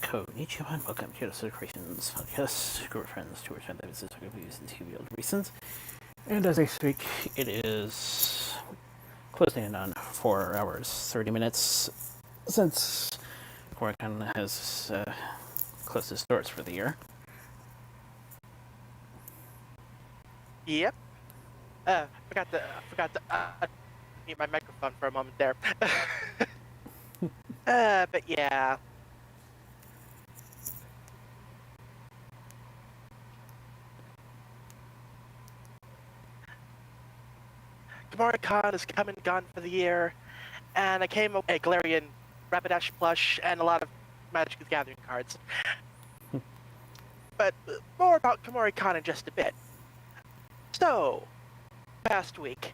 Konnichiwa and welcome to Yoda Soda Creations podcast, group of friends to return that is talking about using TV reasons. And as I speak, it is closing in on 4 hours, 30 minutes since Comic-Con has closed its doors for the year. Yep. Forgot to mute my microphone for a moment there. But yeah. Gamora-Con has come and gone for the year, and I came up with a Galarian Rapidash plush and a lot of Magic the Gathering cards. But more about Gamora-Con in just a bit. So, past week.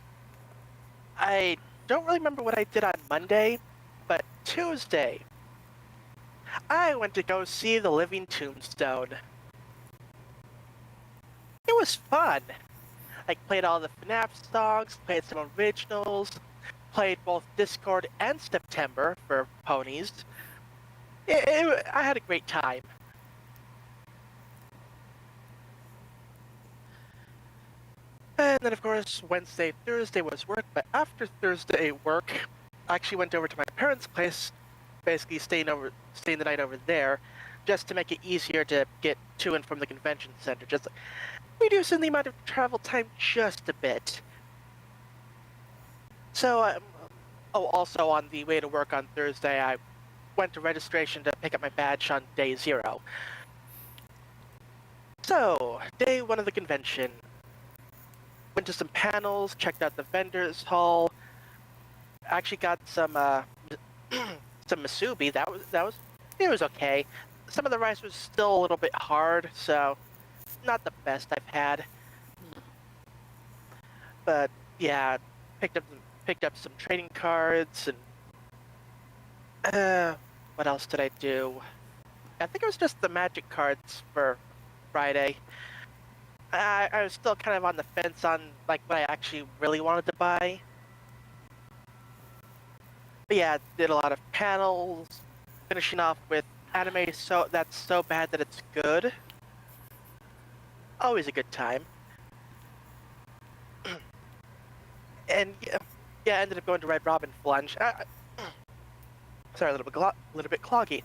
I don't really remember what I did on Monday, but Tuesday, I went to go see The Living Tombstone. It was fun. I played all the FNAF songs, played some originals, played both Discord and September for ponies. I had a great time. And then, of course, Wednesday, Thursday was work, but after Thursday work, I actually went over to my parents' place, basically staying the night over there, just to make it easier to get to and from the convention center, just reducing the amount of travel time just a bit. So, also on the way to work on Thursday, I went to registration to pick up my badge on day 0. So, day 1 of the convention. Went to some panels, checked out the vendors hall. Actually got some some masubi. It was okay. Some of the rice was still a little bit hard, so not the best I've had. But yeah, picked up some trading cards and what else did I do? I think it was just the magic cards for Friday. I was still kind of on the fence on like what I actually really wanted to buy. But yeah, did a lot of panels, finishing off with anime that's so bad that it's good. Always a good time. And yeah, ended up going to Red Robin for lunch. Sorry, a little bit cloggy.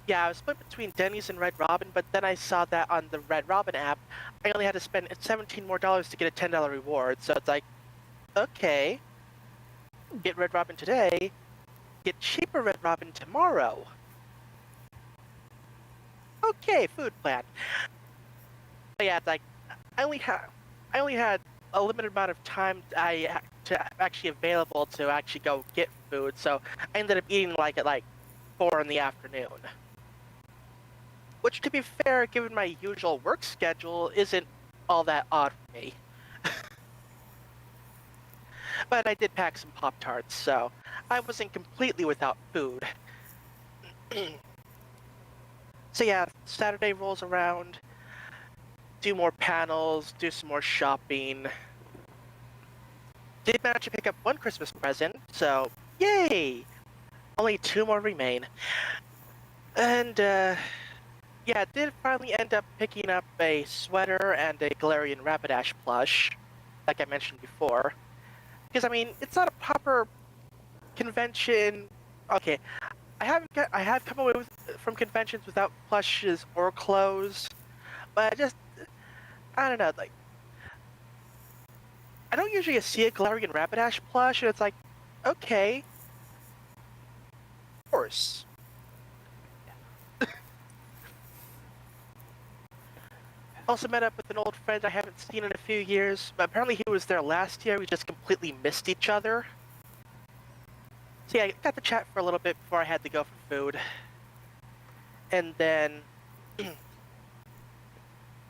Yeah, I was split between Denny's and Red Robin, but then I saw that on the Red Robin app, I only had to spend $17 more to get a $10 reward. So it's like, okay, get Red Robin today, get cheaper Red Robin tomorrow. Okay, food plan. But yeah, it's like I only had a limited amount of time actually available to actually go get food, so I ended up eating at 4 in the afternoon. Which, to be fair, given my usual work schedule, isn't all that odd for me. But I did pack some Pop-Tarts, so I wasn't completely without food. So yeah, Saturday rolls around, do more panels, do some more shopping. Did manage to pick up 1 Christmas present, so yay! Only 2 more remain. And yeah, did finally end up picking up a sweater and a Galarian Rapidash plush, like I mentioned before. Because, I mean, it's not a proper convention. Okay, I have come away from conventions without plushes or clothes, but I don't know, I don't usually see a Galarian Rapidash plush, and it's like, okay, of course. Also met up with an old friend I haven't seen in a few years, but apparently he was there last year. We just completely missed each other. So yeah, I got to chat for a little bit before I had to go for food. And then,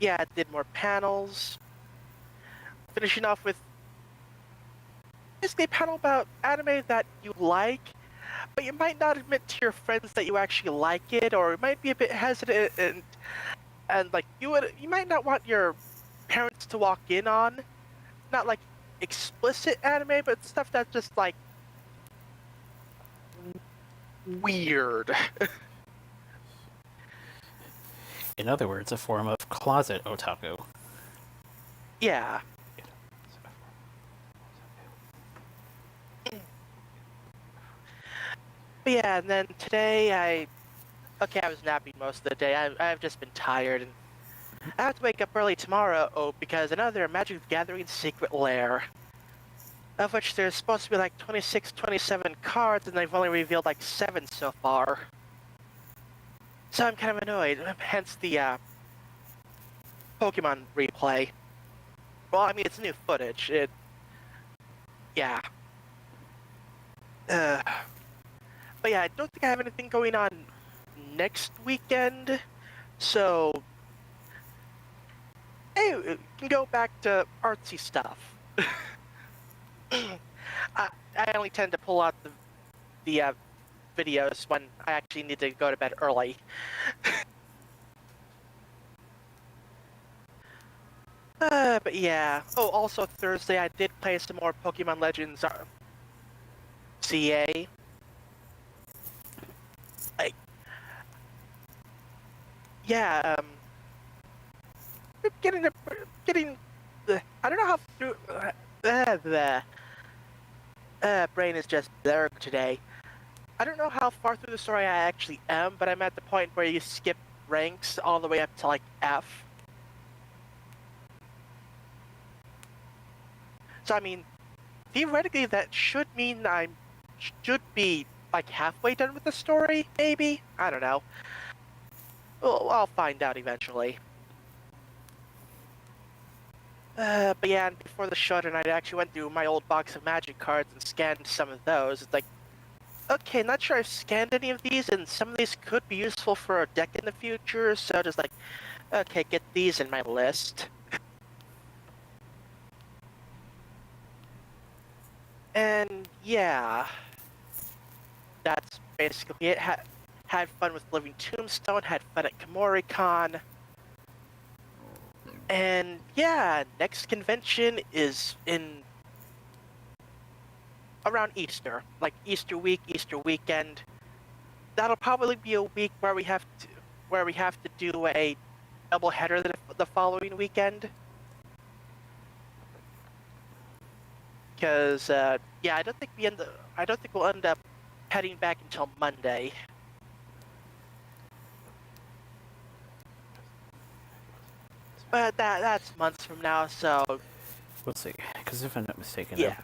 yeah, I did more panels. Finishing off with basically a panel about anime that you like, but you might not admit to your friends that you actually like it, or you might be a bit hesitant and like you might not want your parents to walk in on, not like explicit anime, but stuff that's just like weird. In other words, a form of closet otaku. Yeah. But yeah, and then today I was napping most of the day. I've just been tired, and I have to wake up early tomorrow because another Magic the Gathering secret lair, of which there's supposed to be like 26, 27 cards, and they've only revealed like 7 so far. So I'm kind of annoyed, hence the Pokemon replay. Well, I mean, it's new footage. Yeah. Uh, but yeah, I don't think I have anything going on next weekend, so hey, we can go back to artsy stuff. I only tend to pull out the videos when I actually need to go to bed early. But yeah. Oh, also Thursday I did play some more Pokemon Legends CA. Like, yeah. Getting. I don't know how through. The brain is just there today. I don't know how far through the story I actually am, but I'm at the point where you skip ranks all the way up to like F. So I mean, theoretically, that should mean I should be like halfway done with the story, maybe? I don't know. Well, I'll find out eventually. But yeah, and before the show tonight, I actually went through my old box of magic cards and scanned some of those. It's like, okay, not sure I've scanned any of these, and some of these could be useful for a deck in the future, so just like, okay, get these in my list. And yeah, that's basically it. Had fun with Living Tombstone, had fun at KomoriCon. And yeah, next convention is in around Easter, like Easter week, Easter weekend. That'll probably be a week where we have to do a double header the following weekend. Because yeah, I don't think we'll end up heading back until Monday. But that's months from now, so We'll see. Because if I'm not mistaken, yeah,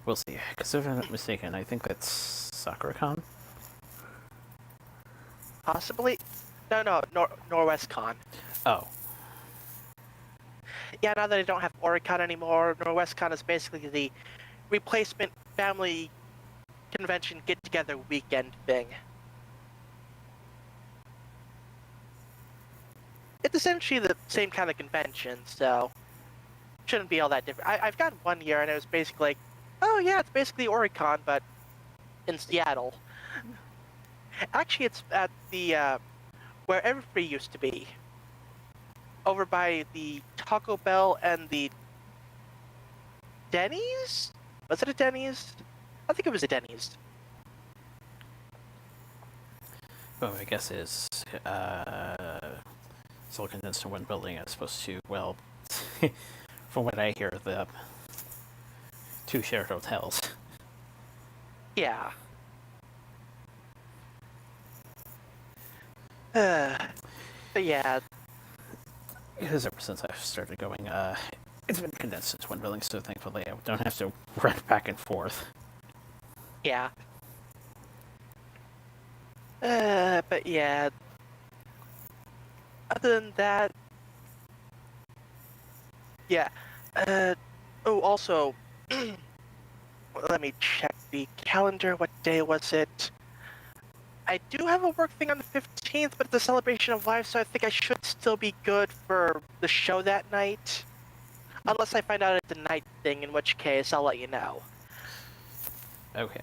we'll see. Because if I'm not mistaken, I think that's SakuraCon. possibly. No, NorwestCon. Oh, Yeah, now that I don't have Oricon anymore, NorwestCon is basically the replacement family convention get-together weekend thing. It's essentially the same kind of convention, so shouldn't be all that different. I've got one year, and it was basically like, oh yeah, it's basically Oricon, but in Seattle. Actually, it's at the where Everfree used to be, over by the Taco Bell and the Denny's. Was it a Denny's? I think it was a Denny's. well, I guess it's it's all condensed in one building as opposed to, well, from what I hear, the two shared hotels. Yeah. But yeah, Because ever since I've started going, it's been condensed into one building, so thankfully I don't have to run back and forth. yeah. But yeah. Other than that, yeah. Oh, also, let me check the calendar. What day was it? I do have a work thing on the 15th, but it's a celebration of life, so I think I should still be good for the show that night. Unless I find out it's a night thing, in which case I'll let you know. Okay.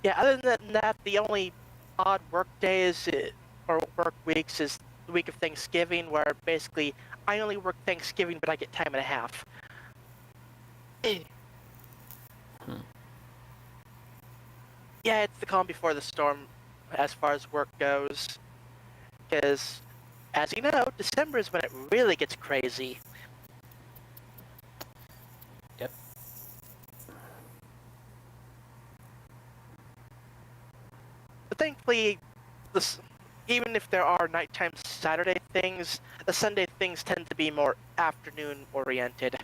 Yeah, other than that, the only odd work days or work weeks is the week of Thanksgiving, where basically I only work Thanksgiving, but I get time and a half. Yeah, it's the calm before the storm as far as work goes. because, as you know, December is when it really gets crazy. Yep. But thankfully, even if there are nighttime Saturday things, the Sunday things tend to be more afternoon oriented.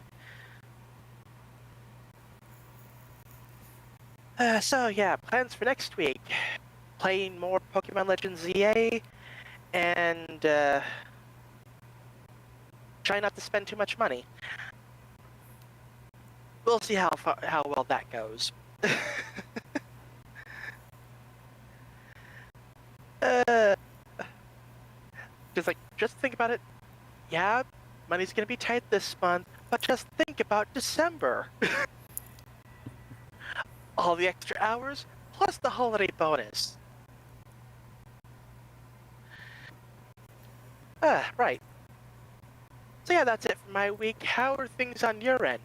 So yeah, plans for next week. Playing more Pokemon Legends ZA, and try not to spend too much money. We'll see how well that goes. Just just think about it. Yeah, money's gonna be tight this month, but just think about December. All the extra hours, plus the holiday bonus. Right. So yeah, that's it for my week. How are things on your end?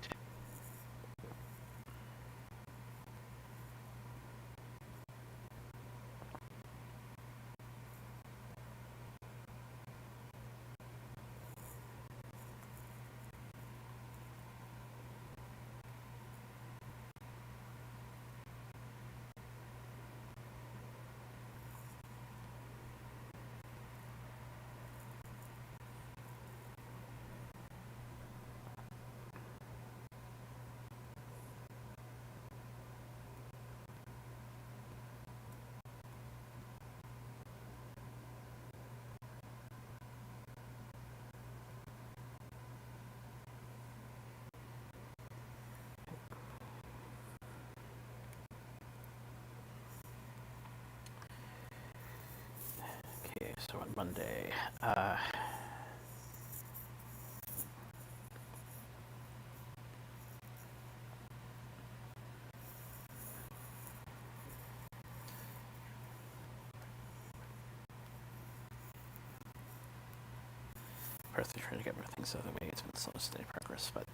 Okay, so on Monday, personally trying to get more things out of the way. It's been slow, steady progress, but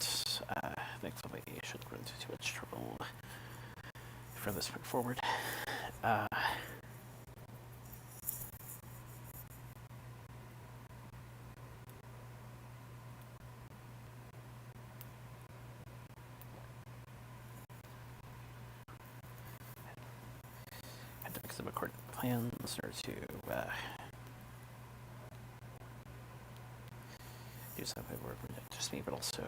thankfully I shouldn't run into too much trouble from this point forward. Had to make some according to plans in order to do something where just me, but also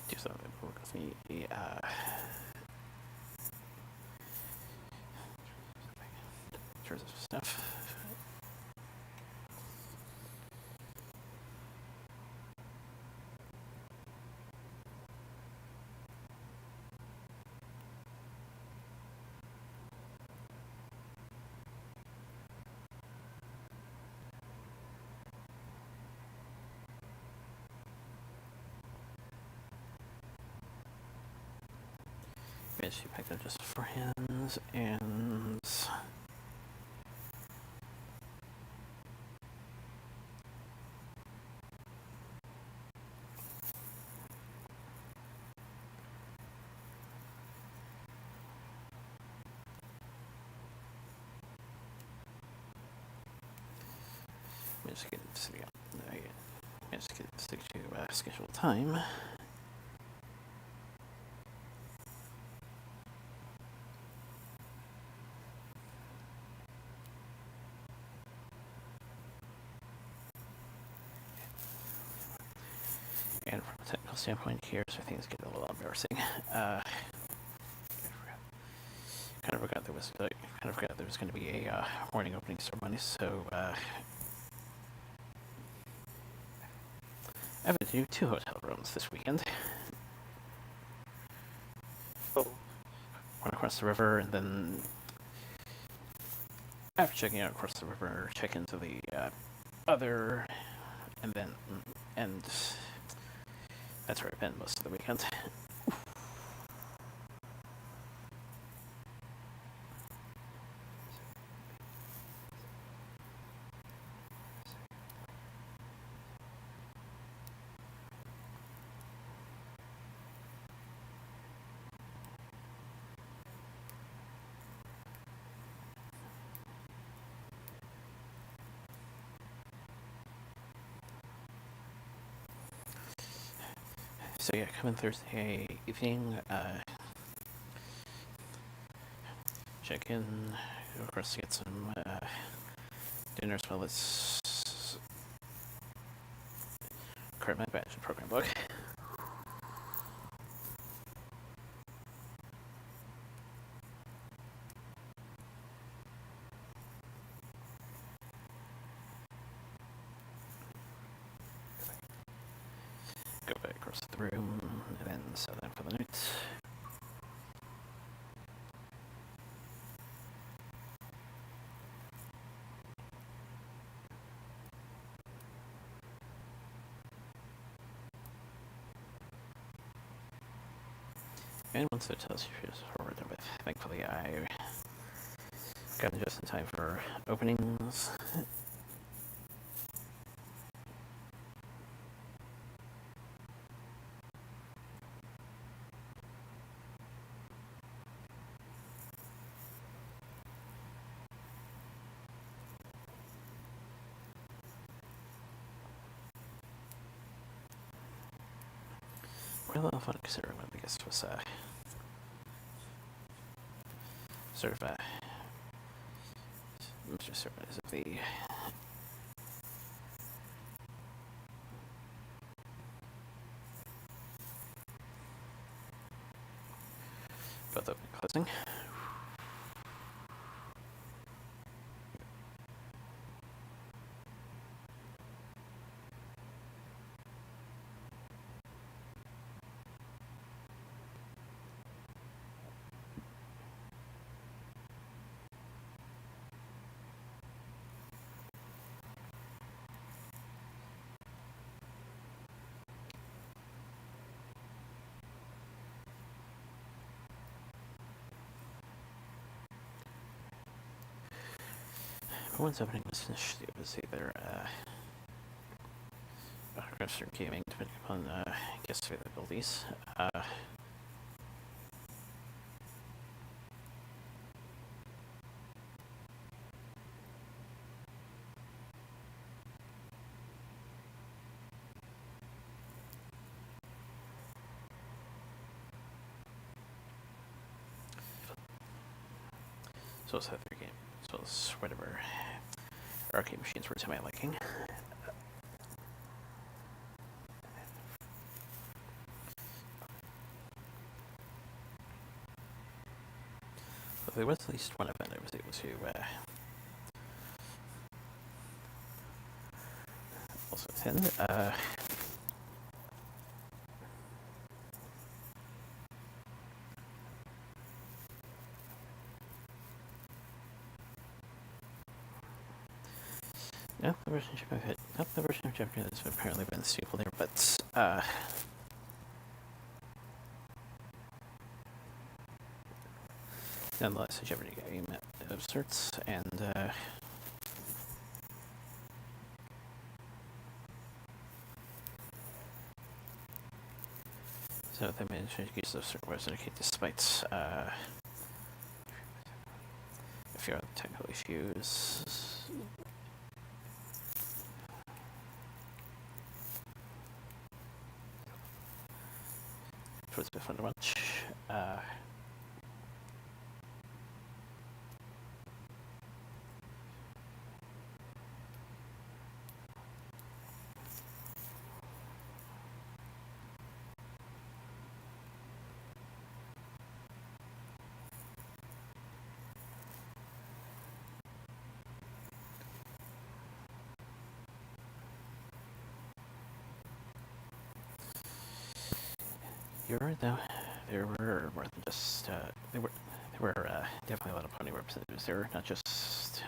do something that work with me. In terms of stuff. She packed up just for hands and managed to get stick to scheduled time. And from a technical standpoint here, so things get a little embarrassing. Kind of forgot there was going to be a morning opening ceremony, so I have to do 2 hotel rooms this weekend. Oh. One across the river, and then after checking out across the river, check into the other, and that's where I've been most of the weekend. So yeah, come in Thursday evening, check in, of course, to get some dinner as well as current my badge and program book. Go back across the room, and then set up for the night. And once it tells you to forward them with, thankfully I got it just in time for openings. We're a little fun considering one of the guests was sort of Mr. Surprise of the both opening and closing. Once opening was finished, it was either register gaming, depending upon guest availabilities. So it's that 3 game, as well as whatever arcade machines were to my liking. If there was at least one event I was able to also attend. Not the version I've hit. Not the version of Jeopardy that's apparently been the staple there, but nonetheless, a Jeopardy game of sorts, and so they managed to use those certain ways to indicate despite a few other technical issues. It was a bit fun to watch. You're right, though. There were more than just there were definitely a lot of pony representatives there, not just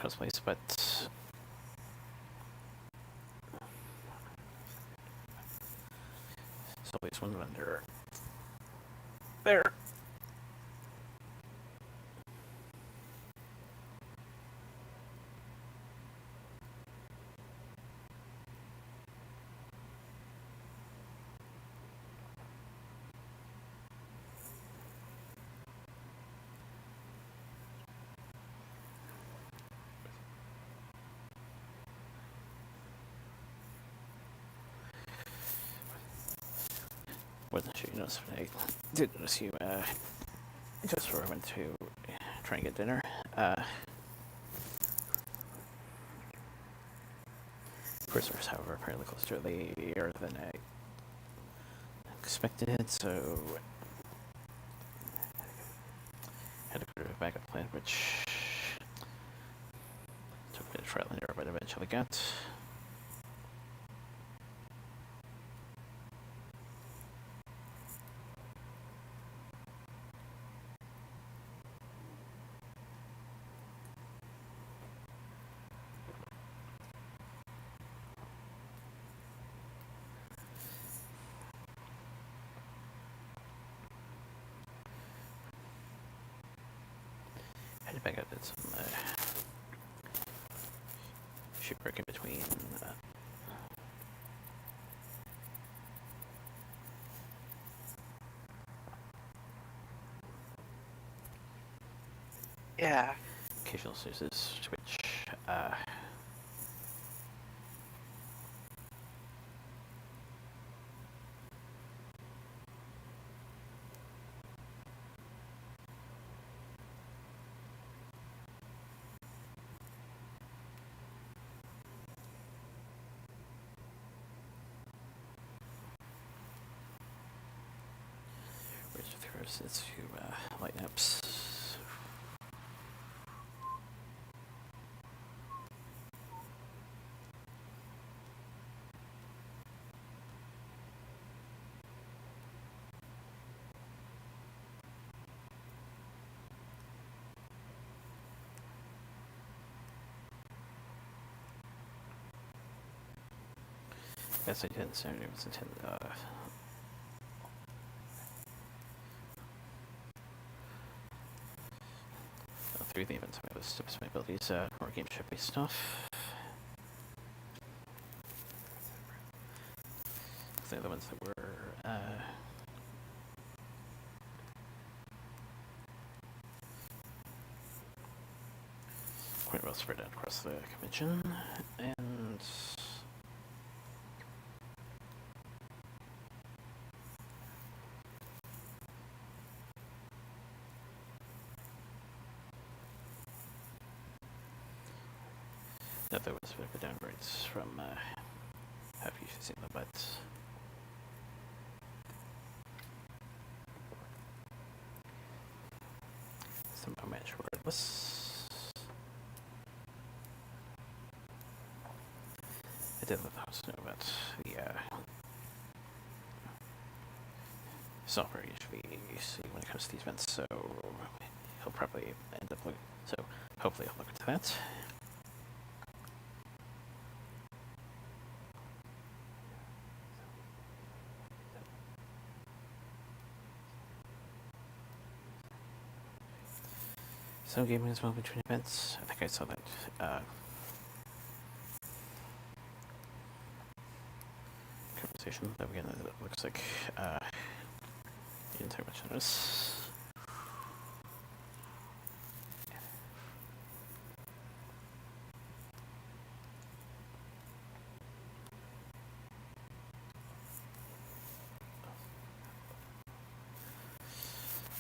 cosplays, but so at least one vendor there. wasn't sure you noticed, but I did notice you just before I went to try and get dinner. Christmas, however, apparently closer to the Earth than I expected, so had to put a backup plan, which took a bit of trial and error, but eventually got. Had to back up at some shipwreck in between. Yeah. Occasional sources, which throws it to light ups. Yes, I did. So it was intended. Through the events, I was tips my abilities, more game ship based stuff. The other ones that were quite well spread out across the convention, and that there was a bit of a downgrades from how you've seen them, but somehow managed regardless. I did let the host know about the software usually see when it comes to these events, so he'll probably end up looking. So hopefully I'll look into that. So gaming as well between events. I think I saw that conversation that again it looks like you didn't take much notice.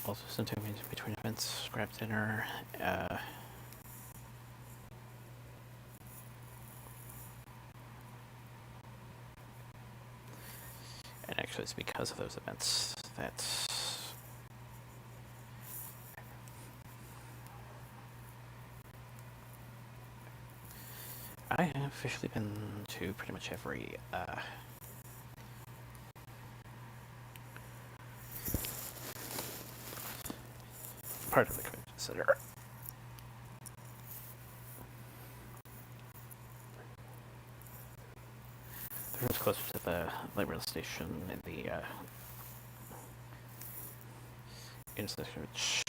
Also sometimes between events, grab dinner, and actually it's because of those events that I have officially been to pretty much every part of the convention center. The room's closer to the light rail station in the intersection, which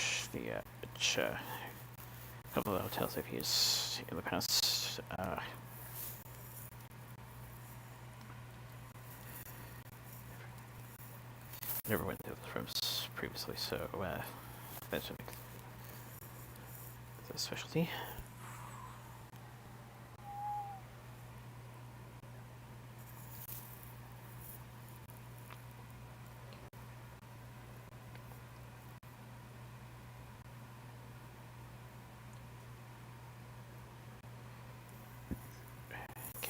a couple of the hotels I've used in the past. Never went to those rooms previously, so that's a specialty.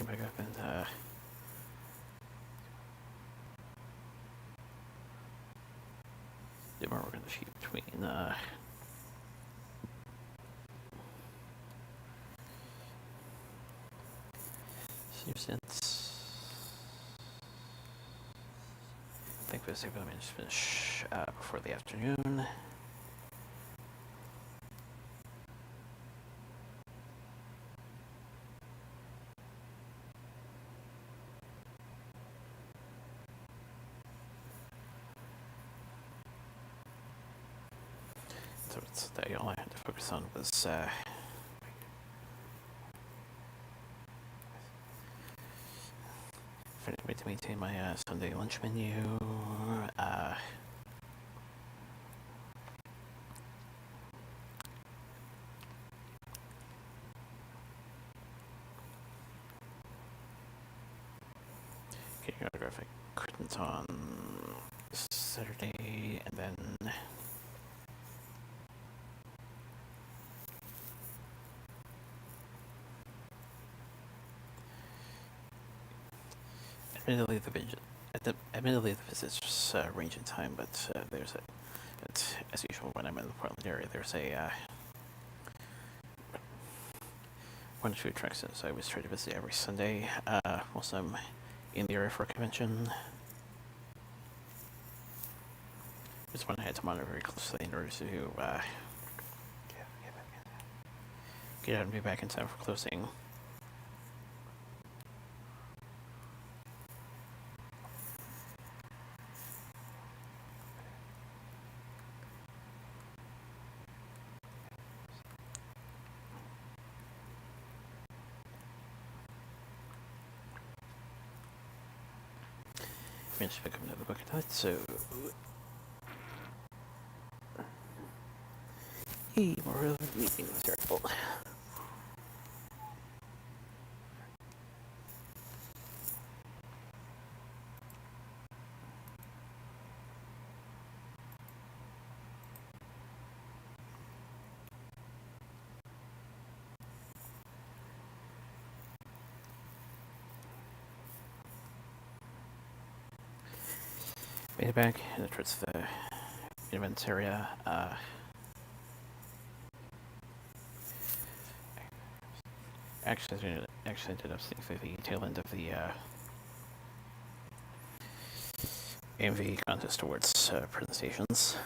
back up and do more work on the sheet between since I think this I'm managed to finish before the afternoon. So today all I had to focus on was finding a way to maintain my Sunday lunch menu. Getting autographic curtains on Saturday, and then admittedly the visits range in time, but there's as usual when I'm in the Portland area, there's a one or two attractions I always try to visit every Sunday whilst I'm in the area for a convention. This one I had to monitor very closely in order to get out and be back in time for closing. Managed to pick up another book at night, so more meeting material. Made it back towards the events area. Actually ended up seeing through the tail end of the AMV contest awards presentations.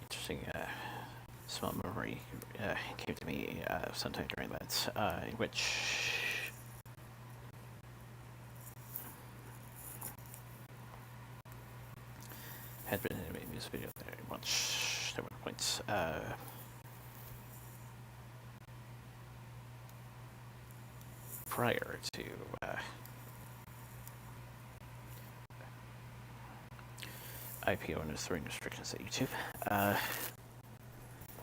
Interesting small memory came to me sometime during that, in which had been in a music video that I watched at one point. Prior to IPO and throwing restrictions at YouTube,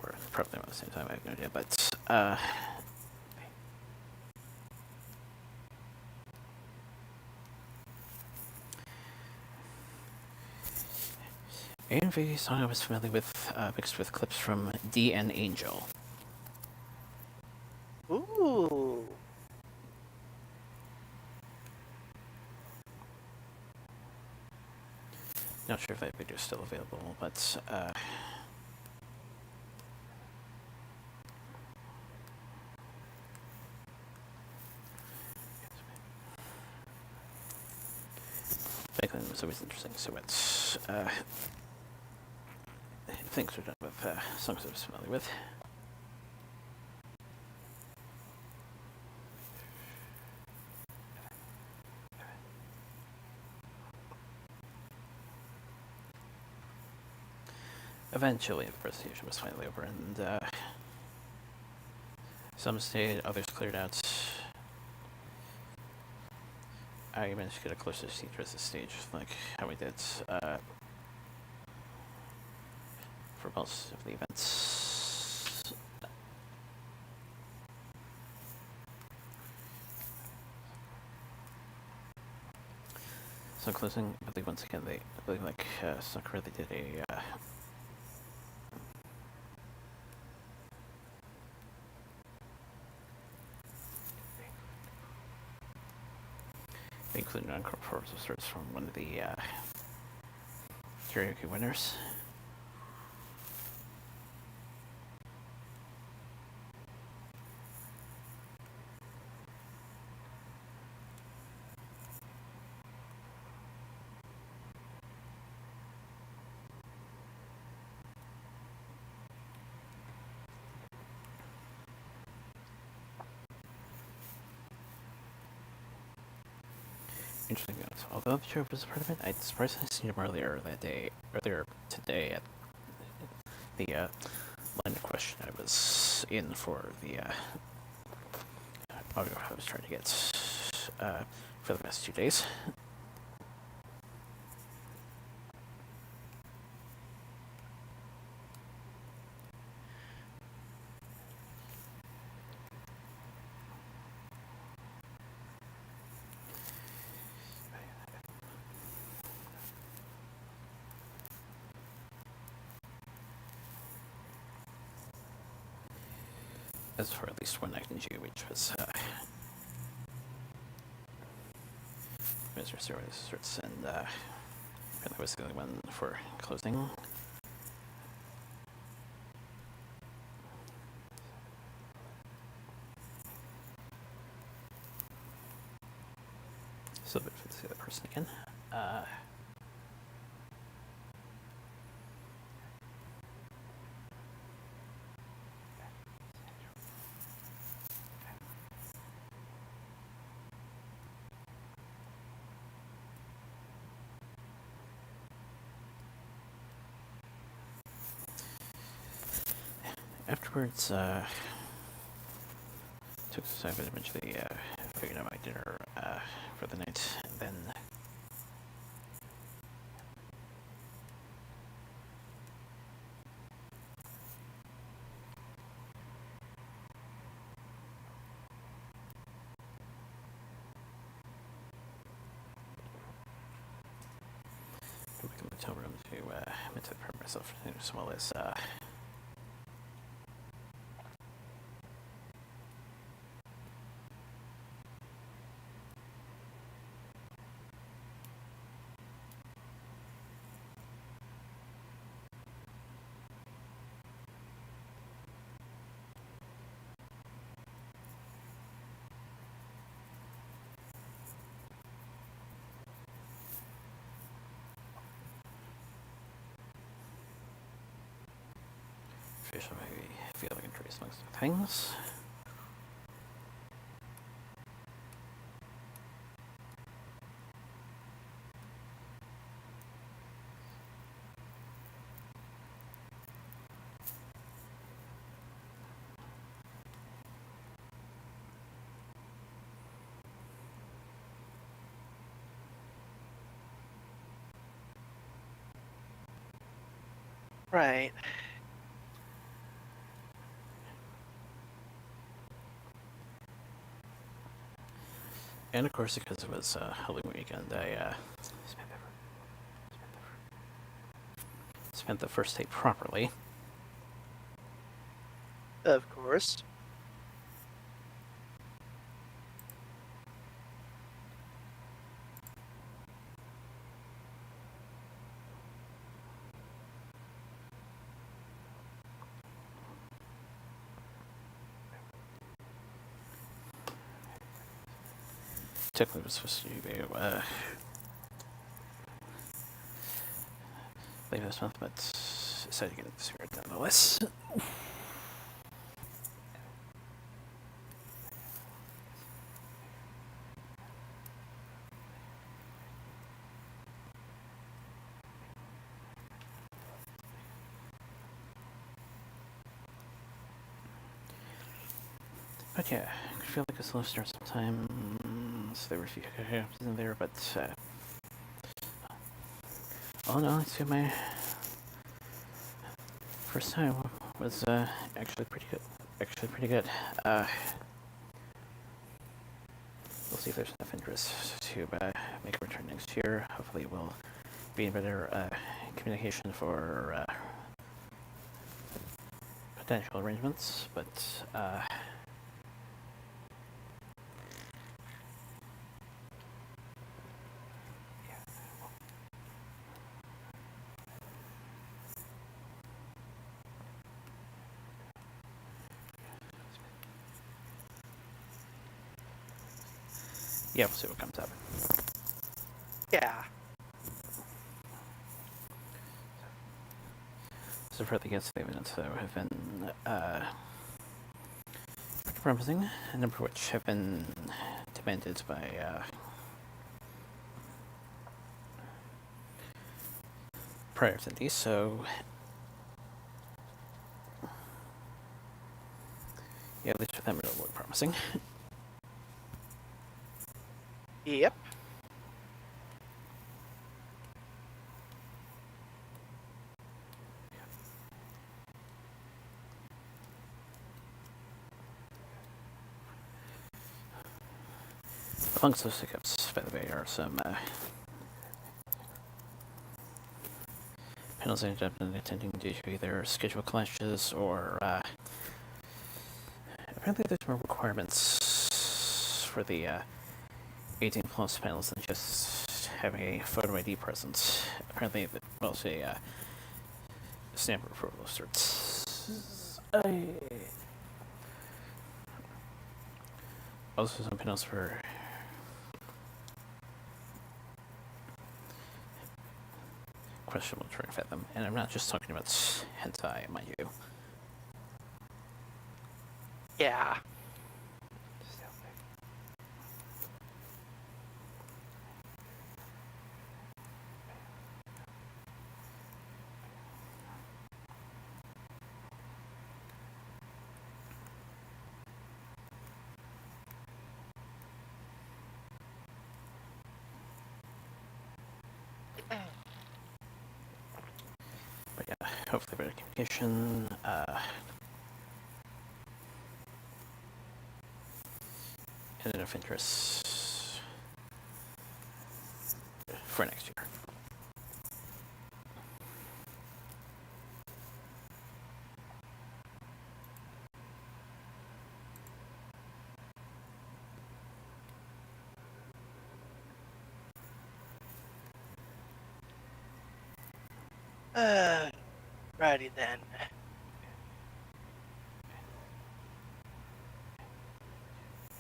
or probably at the same time, I have no idea, but AMV song I was familiar with, mixed with clips from D and Angel. Ooh. Not sure if that video is still available, but back then it was always interesting. So it's things are done with songs I was familiar with. Eventually, the presentation was finally over, and some stayed, others cleared out. I managed to get a closer seat towards the stage, like how we did for most of the events. So closing, I believe once again I believe like Sakura, they did a they included non-corporal sorts from one of the karaoke winners. Interesting note. Although the show was a part of it, I surprisingly seen him earlier today at the line of question I was in for the audio I was trying to get for the past 2 days. As for at least one night in June, which was Mr. Sorts, and that was the only one for closing. So, but for the other person again. Afterwards, took some time and eventually figured out my dinner for the night, and then went back to the hotel room to prepare myself, as well as fish on my feeling and trace amongst other things. Right. And of course, because it was Halloween weekend, I spent the first day properly. Of course. Technically, it was supposed to be late this month, but decided to get it this year nonetheless. But yeah, I feel like a slow start sometime. So there were a few hiccups in there, but all in all, I'd say my first time was actually pretty good. we'll see if there's enough interest to make a return next year. Hopefully we'll be in better communication for potential arrangements, but yeah, we'll see what comes up. Yeah. So far, the guest statements have been pretty promising, a number of which have been demanded by prior attendees, so yeah, at least for them it'll look promising. Yep. Amongst those hiccups, by the way, are some panels I ended up not attending due to either schedule clashes or apparently there's more requirements for the 18 plus panels than just having a photo ID present. Apparently, also a stamp approval of certs. Also, some panels for questionable trying to fit them, and I'm not just talking about hentai, mind you. Yeah. But yeah, hopefully better communication. And enough interest for next year. Righty then.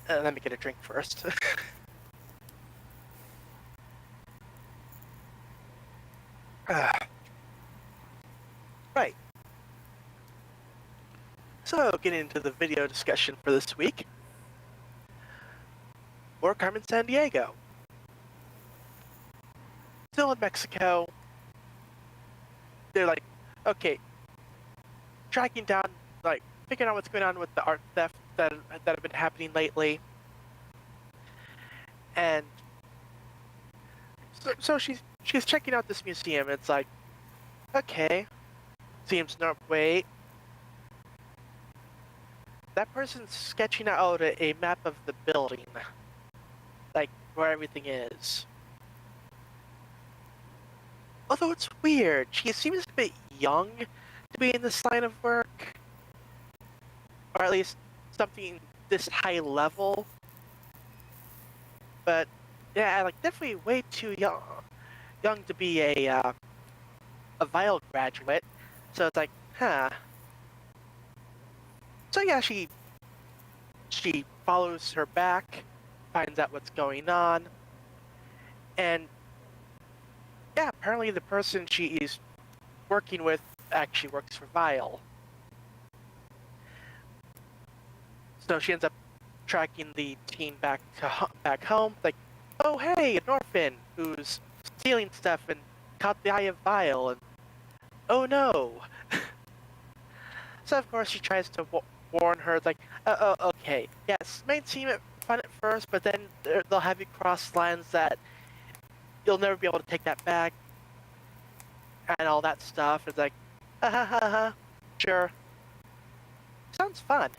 Let me get a drink first. Right. So, getting into the video discussion for this week. More Carmen San Diego. Still in Mexico. They're like, okay, tracking down, like, figuring out what's going on with the art theft that have been happening lately. And so she's checking out this museum. It's like, okay, seems no wait. That person's sketching out a map of the building, like where everything is. Although it's weird, she seems a bit young to be in this line of work, or at least something this high level. But yeah, like definitely way too young to be a Vile graduate. So it's like, huh. So yeah, she follows her back, finds out what's going on, and yeah, apparently the person she is working with actually works for Vile. So she ends up tracking the teen back home, like, oh hey, an orphan who's stealing stuff and caught the eye of Vile, and oh no. So of course she tries to warn her, like, okay, yes, may seem fun at first, but then they'll have you cross lines that you'll never be able to take that back, and all that stuff. It's like, ha ha ha ha, sure, sounds fun.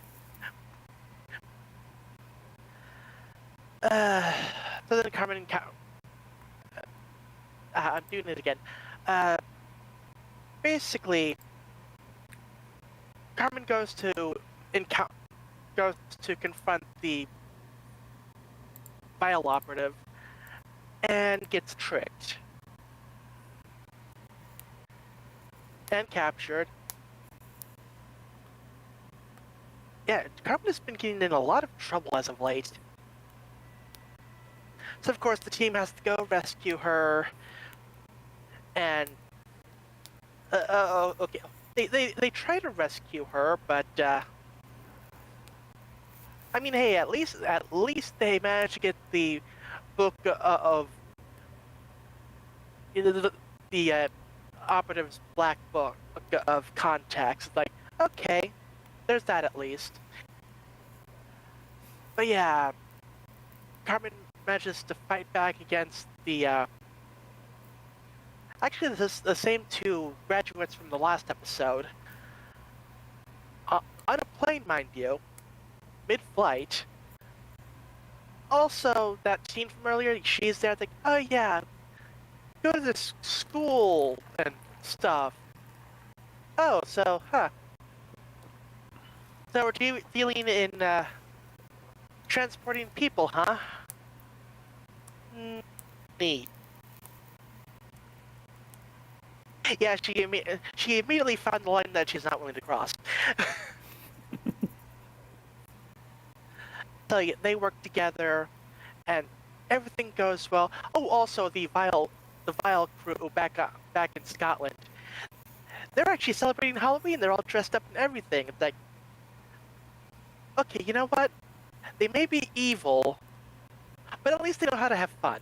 Uh, so then Carmen I'm doing it again. Uh, Basically, Carmen goes to confront the Vile operative and gets tricked and captured. Yeah, Carmen has been getting in a lot of trouble as of late. So of course the team has to go rescue her, and okay, they try to rescue her, but I mean, hey, at least they managed to get the book of the operative's black book of contacts. It's like, okay, there's that at least. But yeah, Carmen manages to fight back against the. Actually, this is the same two graduates from the last episode. On a plane, mind you, mid-flight. Also, that scene from earlier, she's there, like, oh yeah, go to this school and stuff. Oh, so, huh. So we're dealing in transporting people, huh? Neat. Yeah, she immediately found the line that she's not willing to cross. So yeah, they work together, and everything goes well. Oh, also the Vile crew back in Scotland. They're actually celebrating Halloween. They're all dressed up and everything. It's like, okay, you know what? They may be evil, but at least they know how to have fun.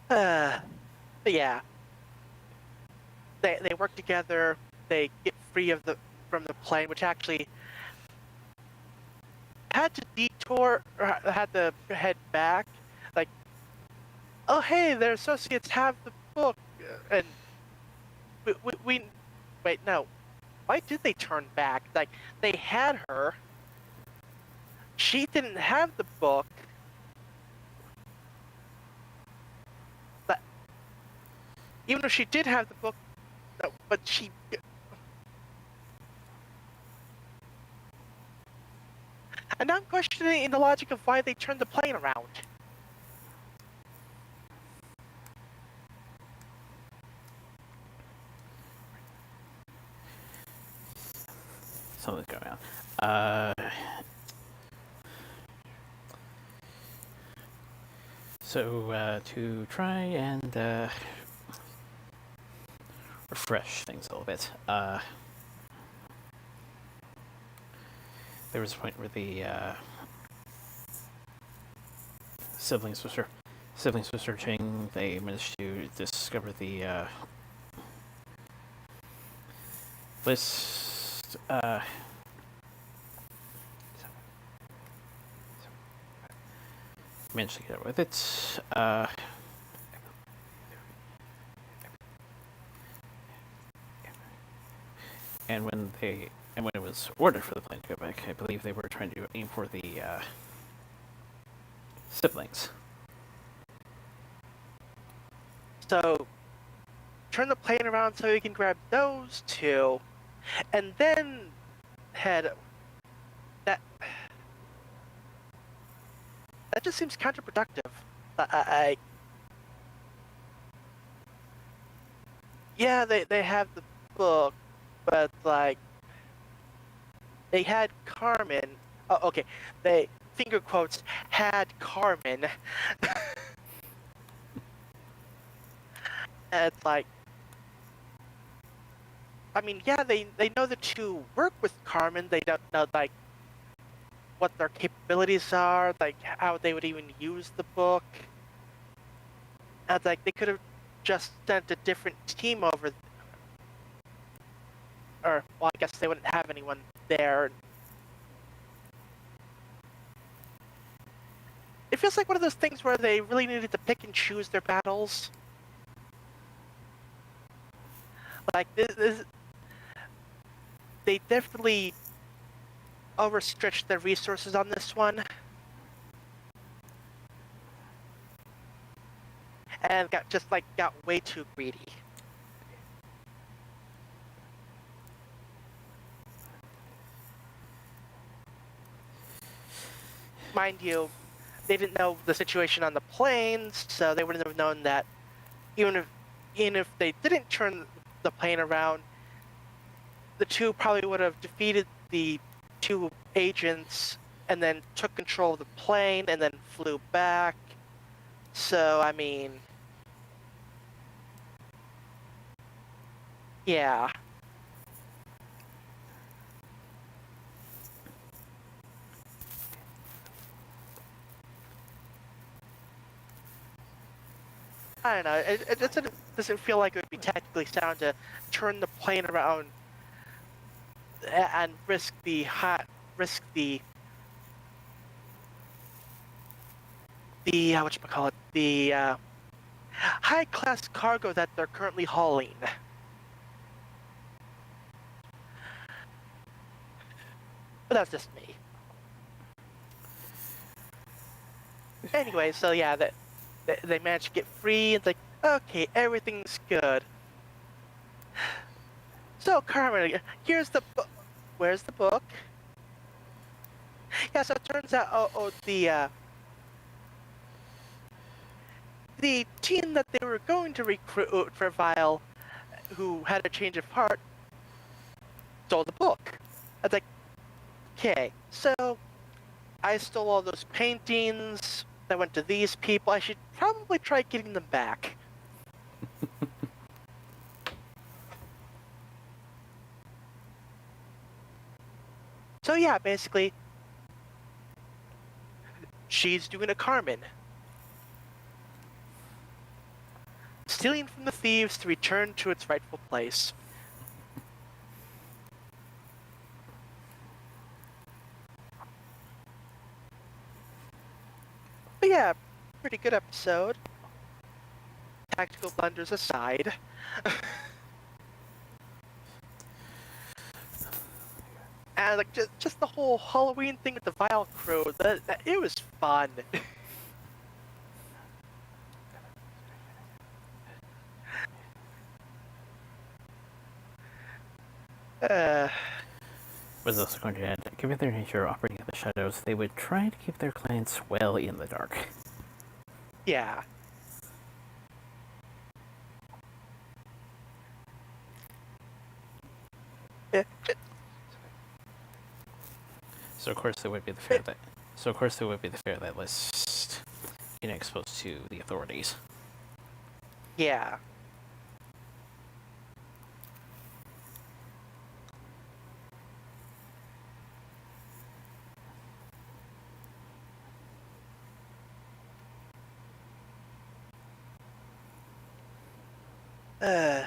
But yeah, they work together. They get free from the plane, which actually had to detour or had to head back. Like, oh hey, their associates have the book, and we wait, no. Why did they turn back? Like, they had her. She didn't have the book. But even though she did have the book, no, but she. And now I'm questioning the logic of why they turned the plane around. Something's going on. So to try and refresh things a little bit, there was a point where the siblings were searching. They managed to discover the list. Managed to get out with it. And when it was ordered for the plane to go back, I believe they were trying to aim for the siblings. So, turn the plane around so you can grab those two, and then head. That just seems counterproductive. Yeah, they have the book, but like they had Carmen. Oh, okay, they finger quotes had Carmen. And it's like, I mean, yeah, they know the two work with Carmen. They don't know like what their capabilities are, like how they would even use the book. And like they could have just sent a different team over, or well, I guess they wouldn't have anyone there. It feels like one of those things where they really needed to pick and choose their battles. Like this they definitely overstretched their resources on this one. And got way too greedy. Mind you, they didn't know the situation on the planes, so they wouldn't have known that even if they didn't turn the plane around, the two probably would have defeated the two agents and then took control of the plane and then flew back. So, I mean, yeah. I don't know. It doesn't feel like it would be technically sound to turn the plane around and risk the whatchamacallit, the high class cargo that they're currently hauling. But that's just me. Anyway, so yeah, they managed to get free. It's like, okay, everything's good. So Carmen, here's the book. Where's the book? Yeah, so it turns out, the team that they were going to recruit for Vile, who had a change of heart, stole the book. I was like, okay, so I stole all those paintings that went to these people. I should probably try getting them back. So yeah, basically, she's doing a Carmen. Stealing from the thieves to return to its rightful place. But yeah, pretty good episode. Tactical blunders aside. And like just the whole Halloween thing with the Vile crew, it was fun. uh, Was also going to add, given their nature of operating in the shadows, they would try to keep their clients well in the dark. yeah. Eh, eh, So of course there would be the fear that. So of course there would be the fear that list, exposed to the authorities. yeah. Uh,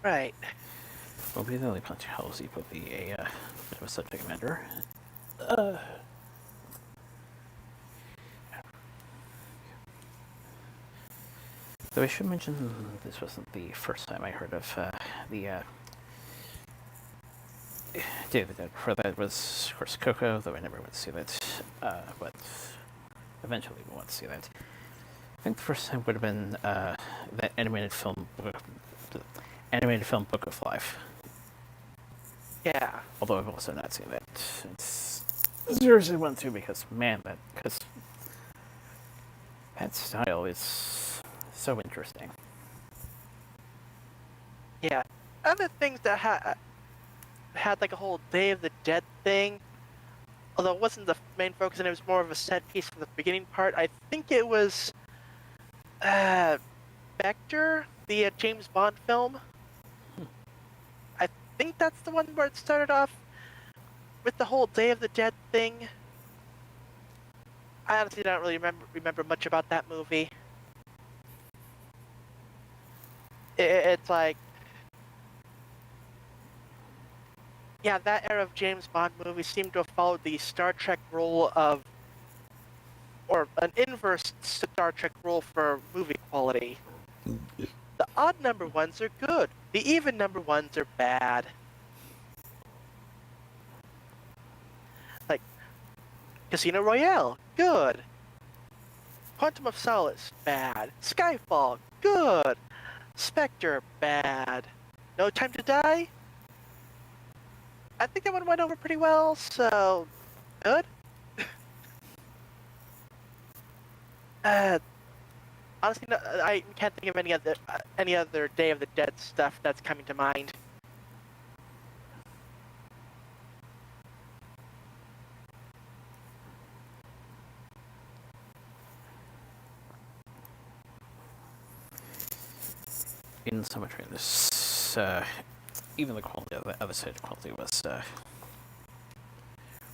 right. Will be the only punch policy will be a bit of a subject matter. Though I should mention this wasn't the first time I heard of the Day of the Dead. Before that was, of course, Coco, though I never went to see that. But eventually we want to see that. I think the first time would have been that animated film Book of Life. Yeah. Although I've also not seen that. It's seriously want to because that style is so interesting. Yeah. Other things that had like a whole Day of the Dead thing, although it wasn't the main focus and it was more of a set piece for the beginning part. I think it was Vector, the James Bond film. I think that's the one where it started off with the whole Day of the Dead thing. I honestly don't really remember much about that movie. It's like Yeah, that era of James Bond movies seemed to have followed the Star Trek rule of, or an inverse Star Trek rule for movie quality. The odd number ones are good. The even number ones are bad. Like Casino Royale, good. Quantum of Solace, bad. Skyfall, good. Spectre, bad. No Time to Die? I think that one went over pretty well, so good. Uh, honestly, no, I can't think of any other Day of the Dead stuff that's coming to mind. In so much in this, even the quality of the other side quality was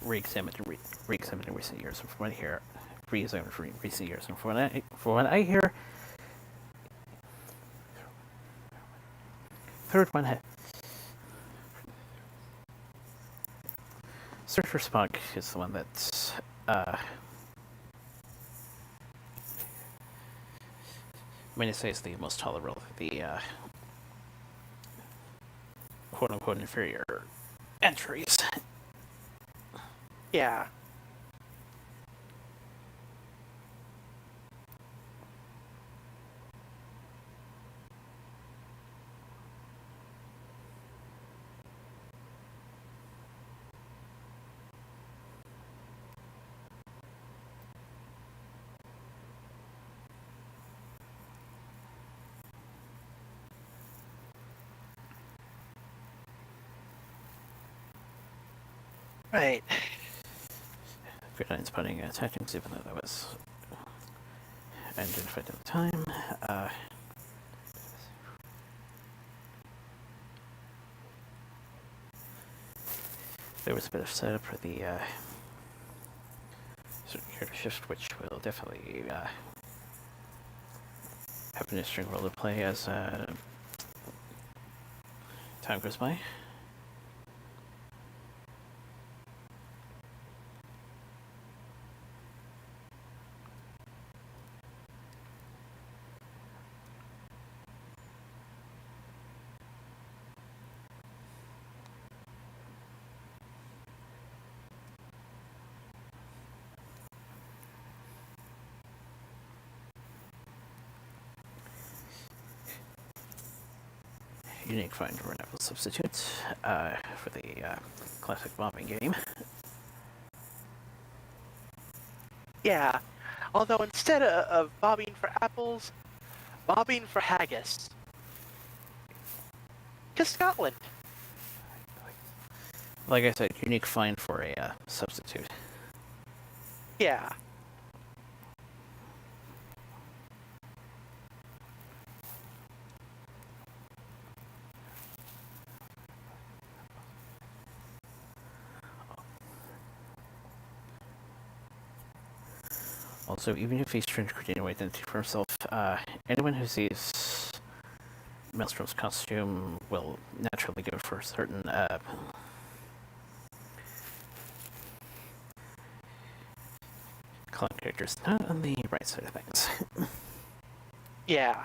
re-examined in recent years. And from what I hear, re-examined in recent years, and from what I hear, third one, Search for Spock is the one that's many say is the most tolerable of the quote-unquote inferior entries. Yeah. Right. Gradine's putting tactics, even though that was identified at the time. There was a bit of setup for the certain character shift, which will definitely have an interesting role to play as time goes by. Unique find for an Apple substitute for the classic bombing game. Yeah. Although instead of bobbing for apples, bobbing for haggis. To Scotland. Like I said, unique find for a substitute. Yeah. Also, even if he's trying to create a new identity for himself, anyone who sees Maelstrom's costume will naturally go for certain clown characters, not on the right side of things. Yeah.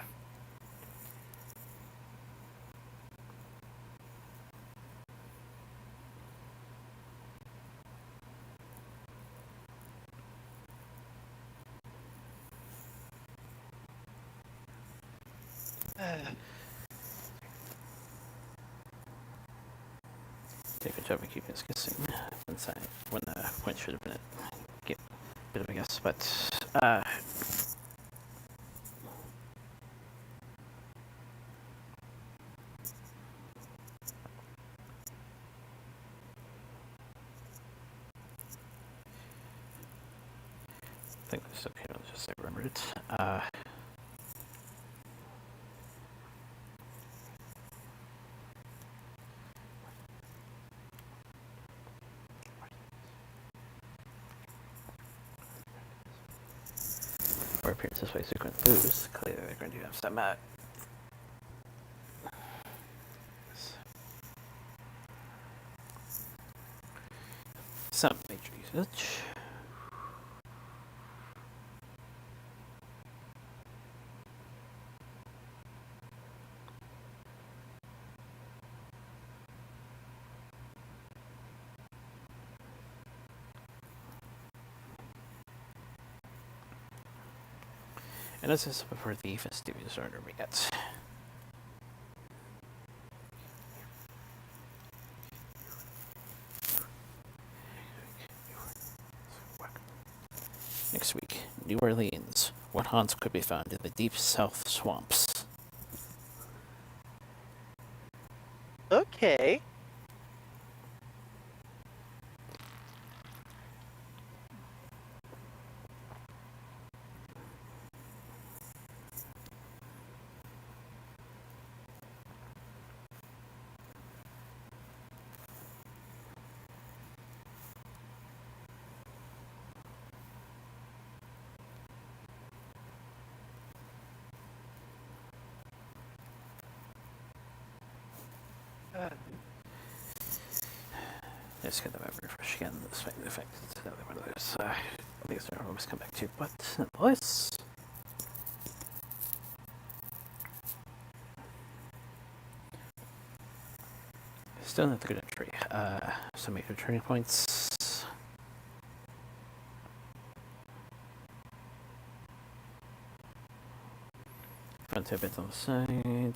Did a good job of keeping us guessing when should have been a bit of a guess, but I think that's okay. Let's just remember it. Or appearances by sequence boost. Clearly, they're going to have some Some major usage. And this is before the festivities are over yet. Next week, New Orleans. What haunts could be found in the deep south swamps? Okay. Let's get the map refresh again. This might affect another one of those these are always come back to, but nonetheless. Still not a good entry. Some major turning points. Front tip bits on the side.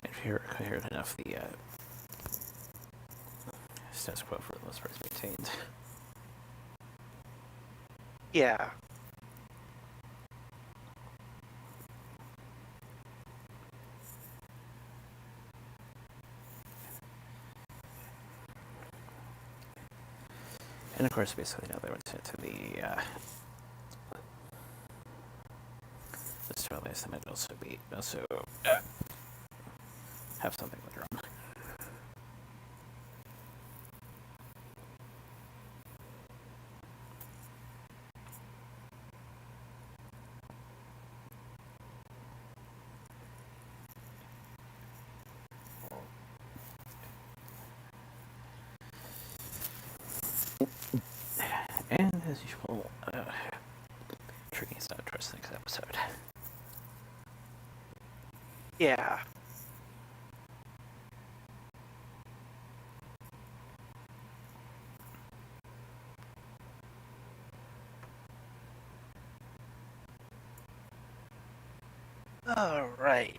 If you're coherent enough, the status quo for the most part is maintained. Yeah. And of course, basically now they went to the this to realize that might also be have something later on. And as usual, Tree is not addressed next episode. Yeah. All right.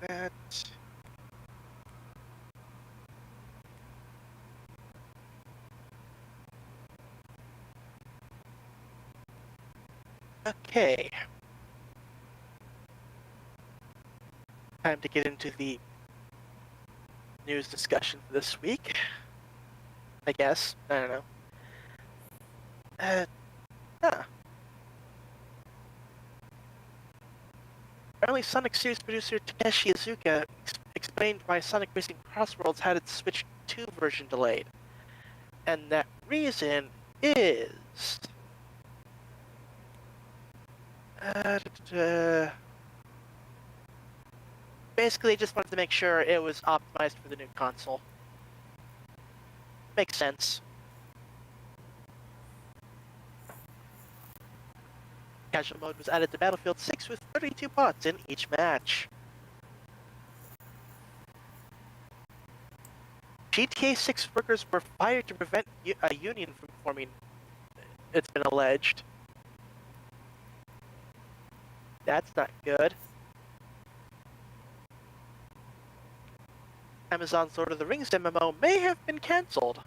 That. Okay. Time to get into the news discussion for this week. I guess. I don't know. Yeah. Apparently, Sonic Series producer Takeshi Iizuka explained why Sonic Racing Crossworlds had its Switch 2 version delayed. And that reason is... basically, they just wanted to make sure it was optimized for the new console. Makes sense. Casual mode was added to Battlefield 6 with 32 bots in each match. GTA 6 workers were fired to prevent a union from forming, it's been alleged. That's not good. Amazon's Lord of the Rings MMO may have been cancelled.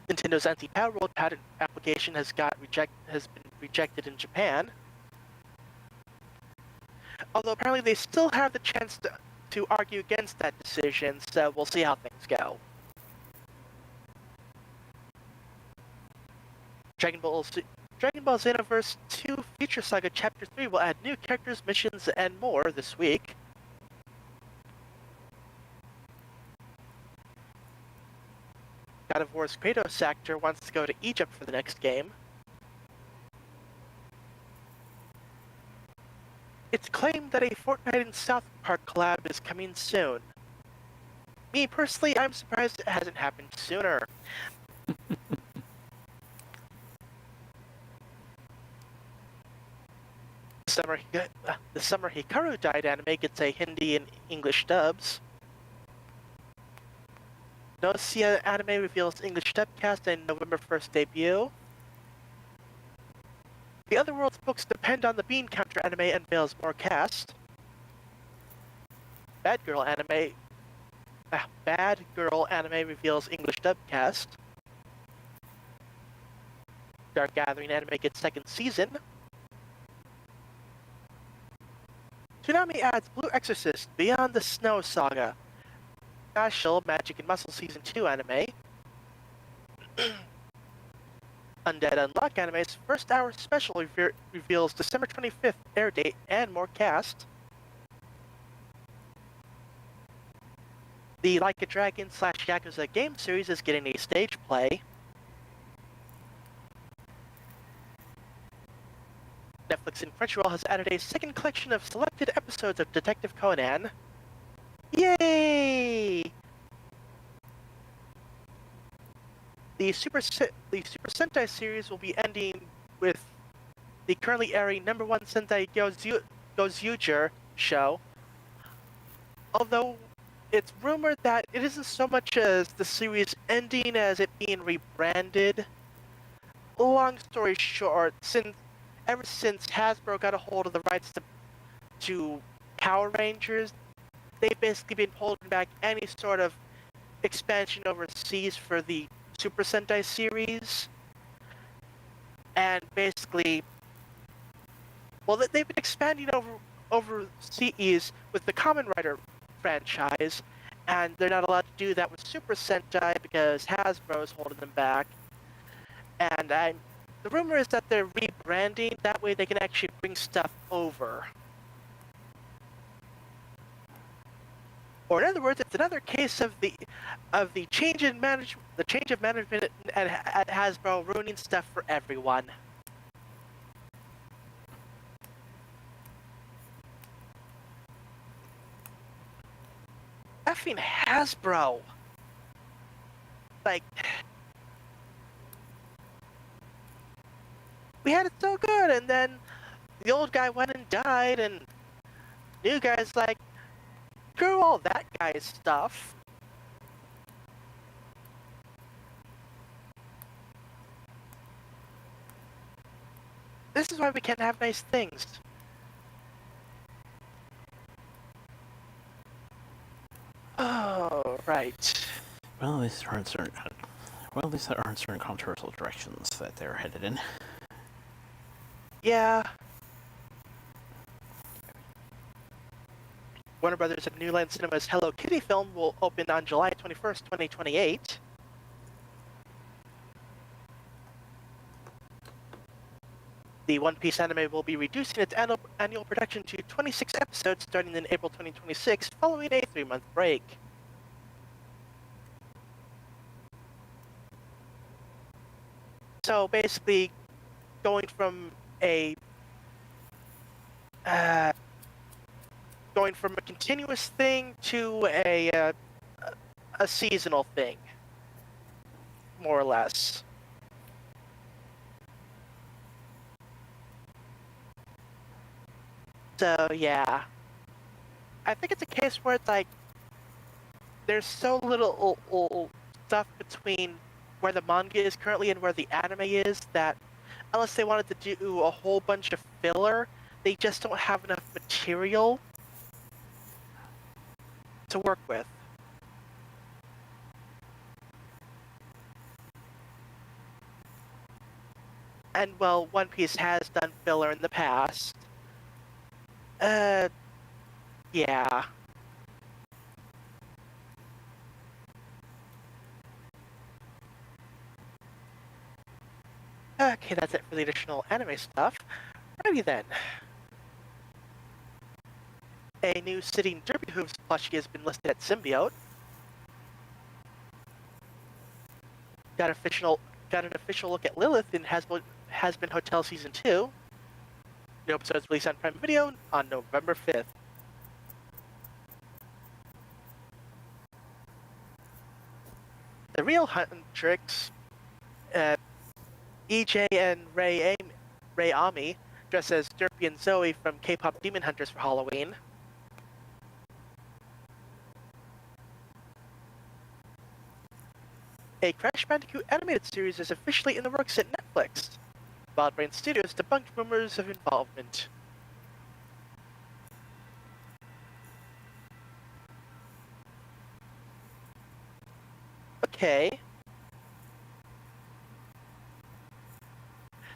Nintendo's anti-power world patent application has been rejected in Japan. Although apparently they still have the chance to argue against that decision, so we'll see how things go. Dragon Ball Xenoverse 2 Future Saga Chapter 3 will add new characters, missions, and more this week. God of War's Kratos actor wants to go to Egypt for the next game. It's claimed that a Fortnite and South Park collab is coming soon. Me personally, I'm surprised it hasn't happened sooner. The Summer Hikaru Died anime gets a Hindi and English dubs. Nocia anime reveals English dubcast and November 1st debut. The Otherworld's books depend on the Bean Counter anime unveils more cast. Bad Girl anime reveals English dubcast. Dark Gathering anime gets second season. Toonami adds Blue Exorcist Beyond the Snow Saga. Special Magic and Muscle Season 2 anime. Undead Unluck anime's first hour special reveals December 25th air date and more cast. The Like a Dragon / Yakuza game series is getting a stage play. Netflix and Crunchyroll has added a second collection of selected episodes of Detective Conan. Yay! The Super Sentai series will be ending with the currently airing #1 Sentai Gozyuger show. Although it's rumored that it isn't so much as the series ending as it being rebranded. Long story short, ever since Hasbro got a hold of the rights to Power Rangers, they've basically been holding back any sort of expansion overseas for the Super Sentai series. And basically, well, they've been expanding overseas with the Kamen Rider franchise, and they're not allowed to do that with Super Sentai because Hasbro is holding them back. And the rumor is that they're rebranding, that way they can actually bring stuff over. Or in other words, it's another case of the change of management at Hasbro ruining stuff for everyone. Effing Hasbro! Like, we had it so good, and then the old guy went and died, and new guy's like, screw all that guy's stuff. This is why we can't have nice things. Oh, right. Well, these aren't certain controversial directions that they're headed in. Yeah. Warner Brothers and New Line Cinema's Hello Kitty film will open on July 21st, 2028. The One Piece anime will be reducing its annual production to 26 episodes starting in April 2026, following a 3-month break. So basically, going from a continuous thing to a seasonal thing, more or less. So yeah, I think it's a case where it's like there's so little stuff between where the manga is currently and where the anime is that unless they wanted to do a whole bunch of filler, they just don't have enough material to work with. And well, One Piece has done filler in the past. Yeah. Okay, that's it for the additional anime stuff. Righty then. A new Sitting Derby Hooves plushie has been listed at Symbiote. Got an official look at Lilith in Has Been Hotel Season 2. New episodes released on Prime Video on November 5th. The real Huntrix, EJ and Ray Ami, dressed as Derpy and Zoe from K-pop Demon Hunters for Halloween. A Crash Bandicoot animated series is officially in the works at Netflix. Wildbrain Studios debunked rumors of involvement. Okay.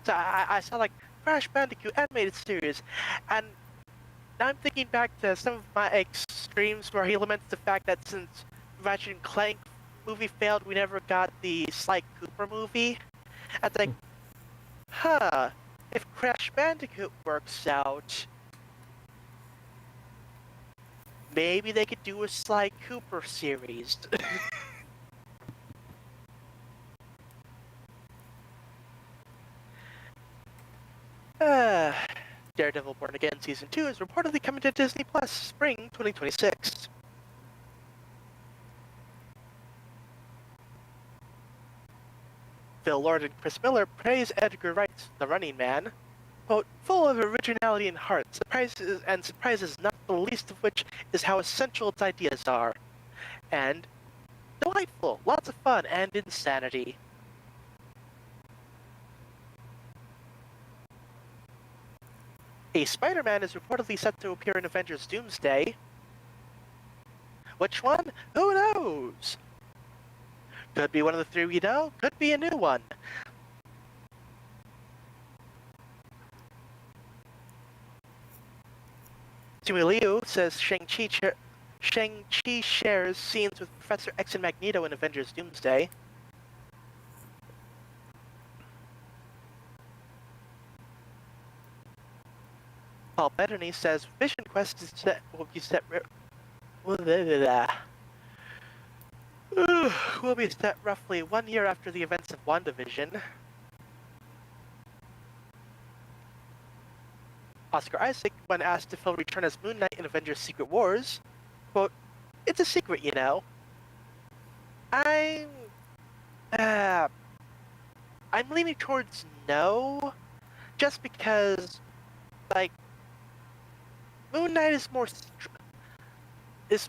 So I saw like Crash Bandicoot animated series, and now I'm thinking back to some of my streams where he laments the fact that since Ratchet and Clank movie failed, we never got the Sly Cooper movie. I think, if Crash Bandicoot works out, maybe they could do a Sly Cooper series. Daredevil Born Again Season 2 is reportedly coming to Disney Plus spring 2026. Phil Lord and Chris Miller praise Edgar Wright's The Running Man. Quote, full of originality and heart, surprises not the least of which is how essential its ideas are. And delightful, lots of fun and insanity. A Spider-Man is reportedly set to appear in Avengers Doomsday. Which one? Who knows? Could be one of the three we know, could be a new one. Jimmy Liu says Shang-Chi shares scenes with Professor X and Magneto in Avengers Doomsday. Paul Bettany says Vision Quest will be set roughly 1 year after the events of WandaVision. Oscar Isaac, when asked if he'll return as Moon Knight in Avengers Secret Wars, quote, it's a secret, you know. I'm leaning towards no, just because, like, Moon Knight is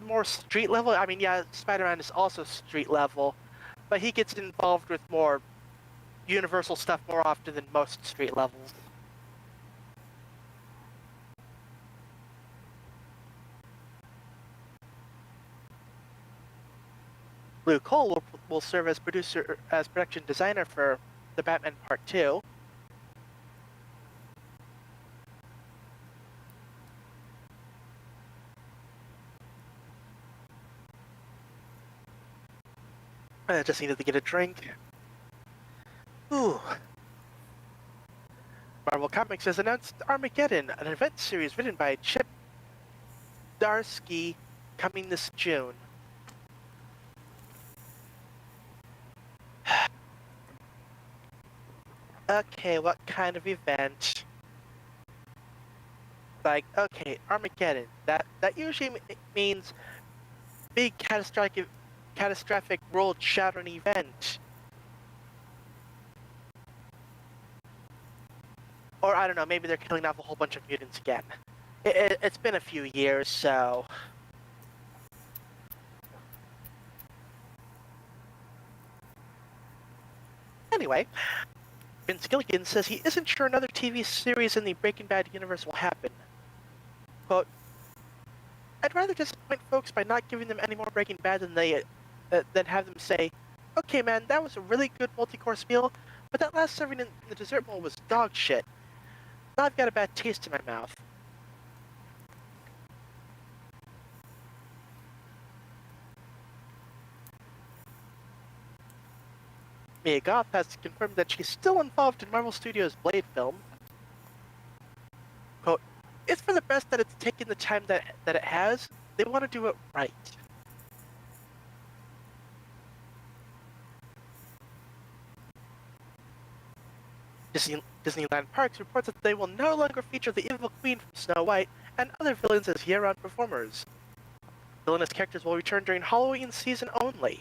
more street level. I mean, yeah, Spider-Man is also street level, but he gets involved with more universal stuff more often than most street levels. Lou Cole will serve as production designer for The Batman Part 2. I just needed to get a drink. Ooh. Marvel Comics has announced Armageddon, an event series written by Chip Darsky, coming this June. Okay, what kind of event? Like, okay, Armageddon. That usually means big catastrophic world-shattering event. Or I don't know, maybe they're killing off a whole bunch of mutants again. It's been a few years, so. Anyway, Vince Gilligan says he isn't sure another TV series in the Breaking Bad universe will happen. Quote, I'd rather disappoint folks by not giving them any more Breaking Bad than have them say, okay man, that was a really good multi-course meal, but that last serving in the dessert bowl was dog shit. Now I've got a bad taste in my mouth. Mia Goth has confirmed that she's still involved in Marvel Studios' Blade film. Quote, it's for the best that it's taken the time that it has. They want to do it right. Disneyland Parks reports that they will no longer feature the evil queen from Snow White and other villains as year-round performers. Villainous characters will return during Halloween season only.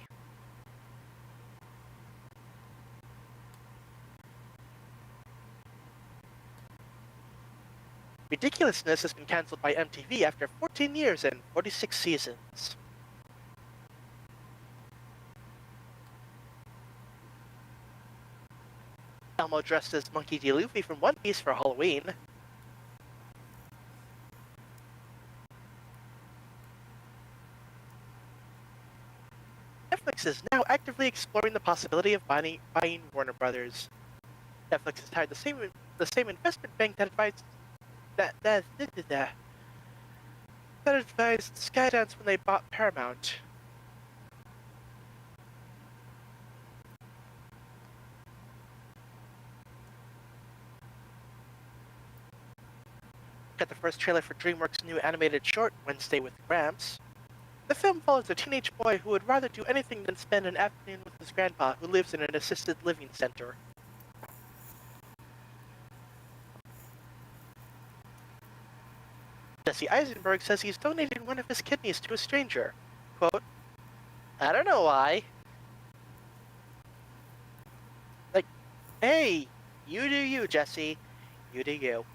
Ridiculousness has been cancelled by MTV after 14 years and 46 seasons. Elmo dressed as Monkey D. Luffy from One Piece for Halloween. Netflix is now actively exploring the possibility of buying Warner Brothers. Netflix has hired the same investment bank that advised Skydance when they bought Paramount. Got the first trailer for DreamWorks' new animated short, Wednesday with Gramps. The film follows a teenage boy who would rather do anything than spend an afternoon with his grandpa, who lives in an assisted living center. Jesse Eisenberg says he's donated one of his kidneys to a stranger. Quote, I don't know why. Like, hey, you do you, Jesse. You do you.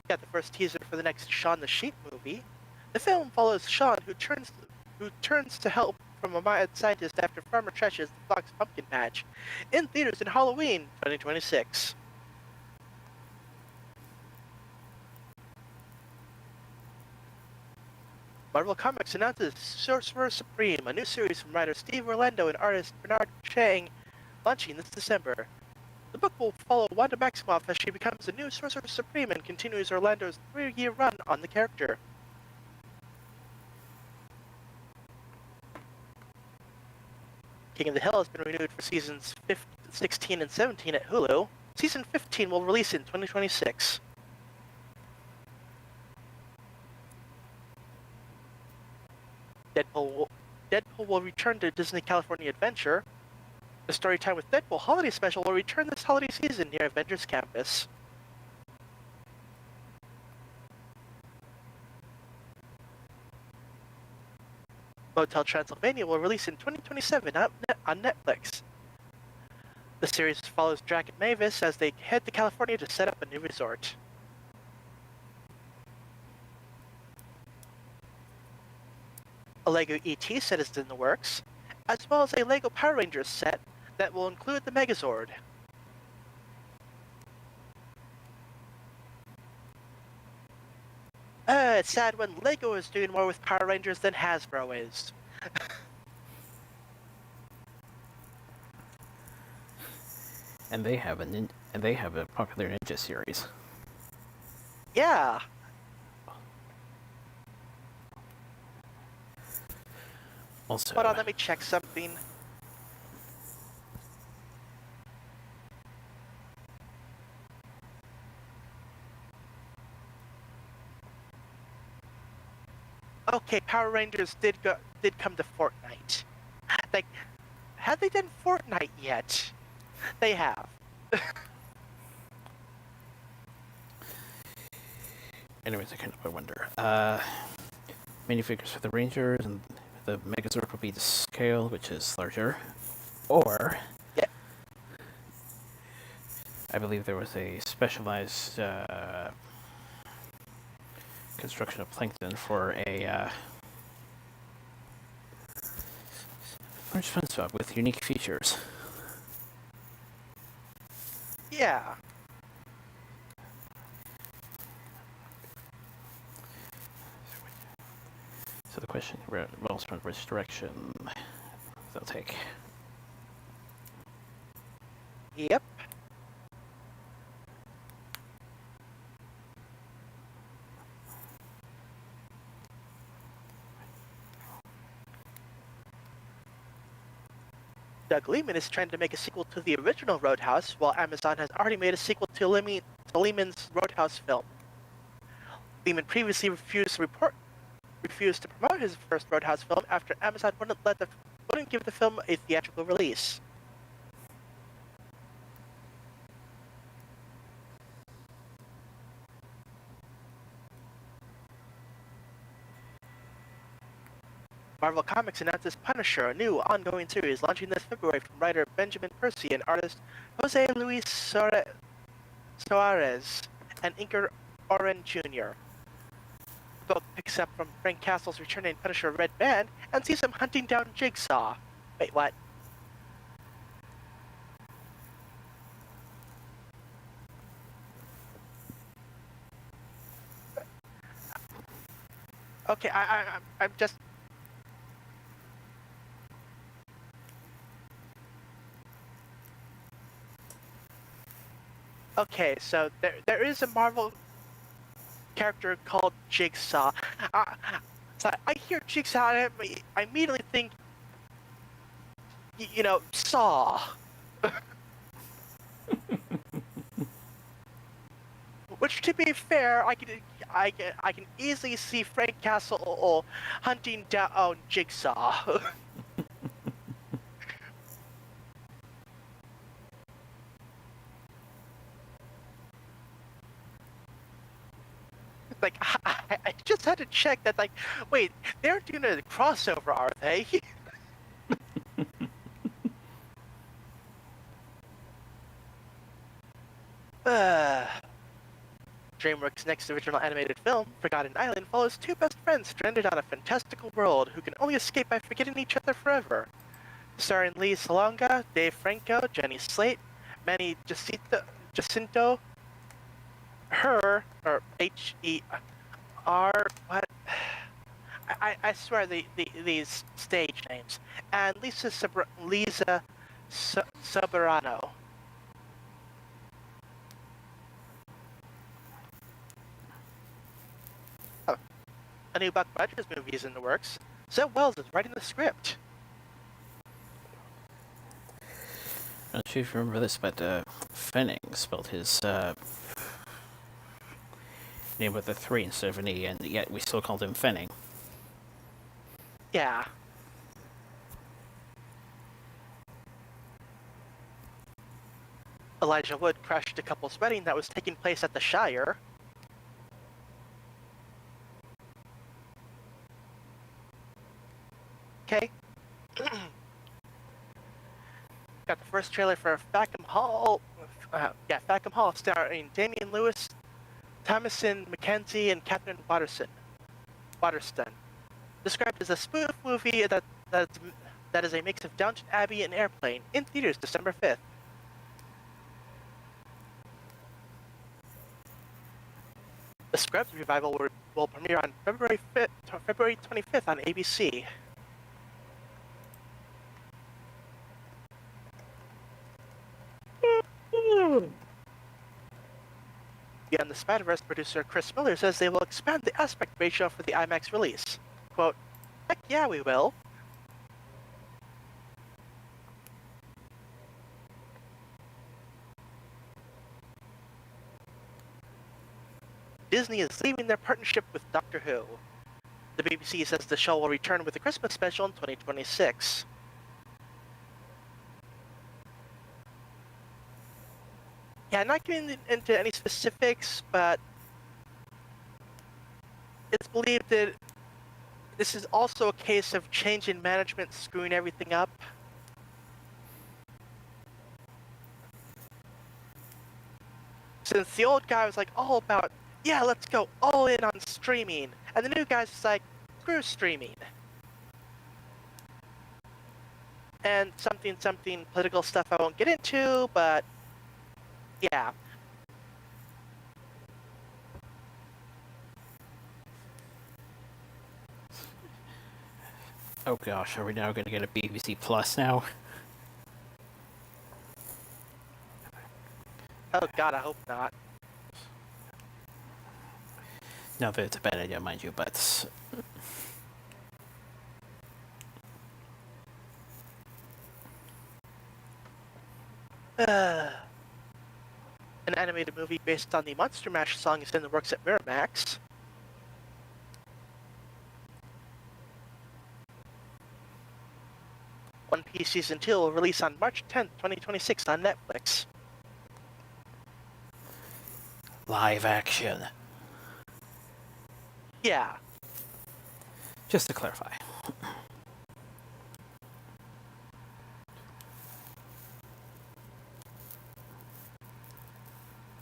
Got the first teaser for the next Shaun the Sheep movie. The film follows Shaun, who turns to help from a mad scientist after farmer trashes the flock's pumpkin patch. In theaters in Halloween 2026. Marvel Comics announces Sorcerer Supreme, a new series from writer Steve Orlando and artist Bernard Chang, launching this December. The book will follow Wanda Maximoff as she becomes a new Sorcerer Supreme and continues Orlando's 3-year run on the character. King of the Hill has been renewed for seasons 16 and 17 at Hulu. Season 15 will release in 2026. Deadpool will return to Disney California Adventure. The Storytime with Deadpool holiday special will return this holiday season near Avengers Campus. Motel Transylvania will release in 2027 on Netflix. The series follows Drac and Mavis as they head to California to set up a new resort. A LEGO ET set is in the works, as well as a LEGO Power Rangers set that will include the Megazord. It's sad when LEGO is doing more with Power Rangers than Hasbro is. And they have a popular ninja series. Yeah. Also, Hold on, let me check something. Okay, Power Rangers did come to Fortnite. Like, have they done Fortnite yet? They have. anyways, I kind of wonder. Minifigures for the Rangers and the Megazord will be the scale, which is larger, or Yeah. I believe there was a specialized construction of plankton for a large fun swap with unique features. Yeah. So the question revolves around which direction they'll take. Yep. Doug Liman is trying to make a sequel to the original Roadhouse, while Amazon has already made a sequel to Lehman's Roadhouse film. Lehman previously refused to promote his first Roadhouse film after Amazon wouldn't give the film a theatrical release. Marvel Comics announces Punisher, a new ongoing series launching this February from writer Benjamin Percy and artist Jose Luis Soares and inker Oren Jr. The book picks up from Frank Castle's returning Punisher Red Band and sees him hunting down Jigsaw. Wait, what? Okay, I'm just... Okay, so there is a Marvel character called Jigsaw. So I hear Jigsaw and I immediately think, Saw. Which, to be fair, I can easily see Frank Castle hunting down Jigsaw. Like, I just had to check that. Like, wait, they're doing a crossover, are they? DreamWorks' next original animated film, Forgotten Island, follows two best friends stranded on a fantastical world who can only escape by forgetting each other forever. Starring Lee Salonga, Dave Franco, Jenny Slate, Manny Jacinto, Her, or H-E-R, what? I swear these stage names, and Lisa Soberano. Oh, a new Buck Rogers movie is in the works. Zeb Wells is writing the script. I'm not sure if you remember this, but Fenning spelled his name with a 3 instead of an E, and yet we still called him Fenning. Yeah. Elijah Wood crashed a couple's wedding that was taking place at the Shire. Okay. Got the first trailer for Fackham Hall. Fackham Hall, starring Damian Lewis, Thomasin McKenzie, and Catherine Waterston. Described as a spoof movie that is a mix of Downton Abbey and Airplane. In theaters December 5th. The Scrubs revival will premiere on February 25th on ABC. Beyond the Spider-Verse, producer Chris Miller says they will expand the aspect ratio for the IMAX release. Quote, "Heck yeah, we will." Disney is leaving their partnership with Doctor Who. The BBC says the show will return with a Christmas special in 2026. Yeah, not getting into any specifics, but it's believed that this is also a case of change in management screwing everything up. Since the old guy was like all about, yeah, let's go all in on streaming, and the new guy's just like, screw streaming. And something political stuff I won't get into, but yeah. Oh gosh, are we now going to get a BBC Plus now? Oh god, I hope not. Not that it's a bad idea, mind you, but... Uh, an animated movie based on the Monster Mash song is in the works at Miramax. One Piece Season 2 will release on March 10th, 2026 on Netflix. Live action. Yeah. Just to clarify.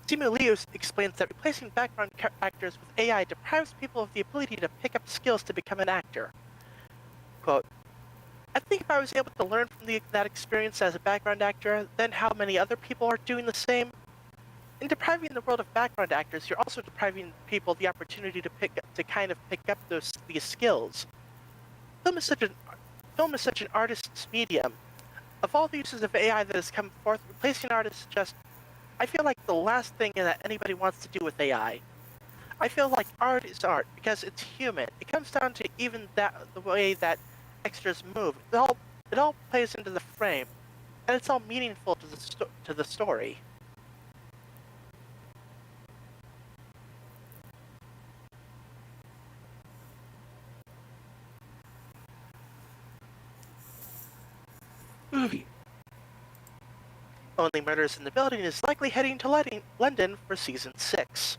Simu Liu explains that replacing background actors with AI deprives people of the ability to pick up skills to become an actor. Quote, I think if I was able to learn from that experience as a background actor, then how many other people are doing the same? In depriving the world of background actors, you're also depriving people the opportunity to pick up these skills. Film is such an artist's medium. Of all the uses of AI that has come forth, replacing artists I feel like the last thing that anybody wants to do with AI. I feel like art is art because it's human. It comes down to even the way that extras move. It all plays into the frame, and it's all meaningful to the story. Only Murders in the Building is likely heading to London for season 6.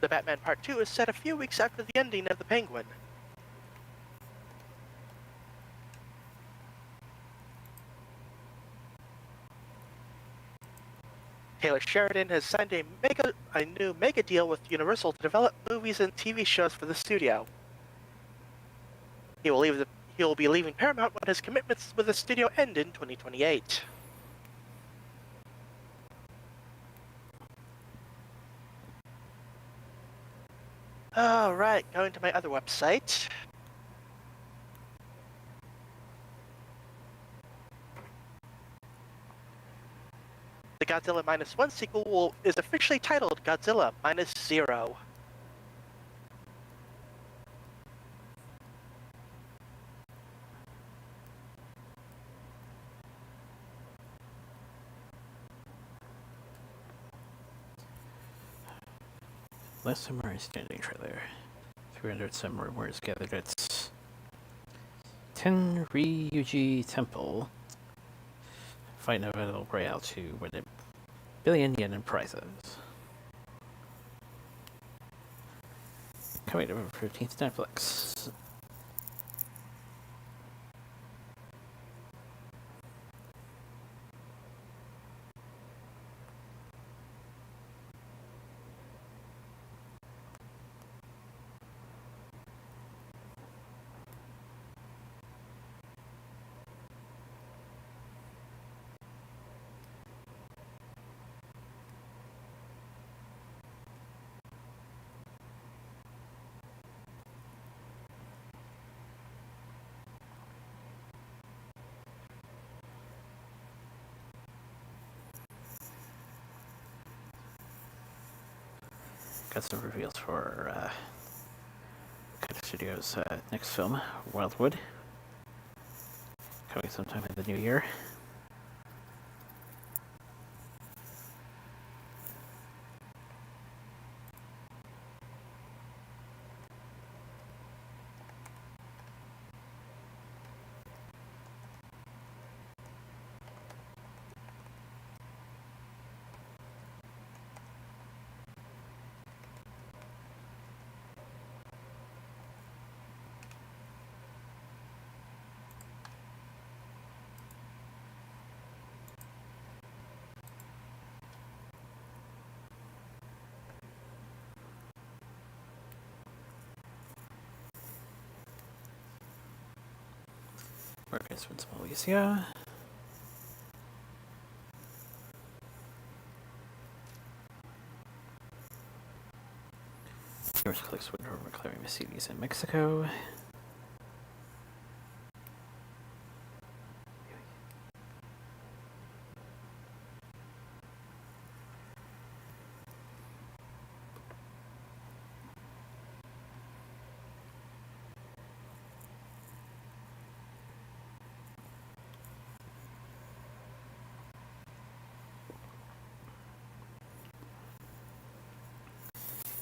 The Batman Part 2 is set a few weeks after the ending of The Penguin. Taylor Sheridan has signed a new mega deal with Universal to develop movies and TV shows for the studio. He will be leaving Paramount when his commitments with the studio end in 2028. Alright, going to my other website. The Godzilla Minus One sequel is officially titled Godzilla Minus Zero. Last Samurai Standing trailer. 300 some rumors gathered its Tenryuji Temple. Fight a battle royale to win a billion yen in prizes. Coming November 15th, Netflix. Got some reveals for Kata Studios' next film, Wildwood, coming sometime in the new year. Marcus wins Malaysia. Yours collects winter McLaren Mercedes in Mexico.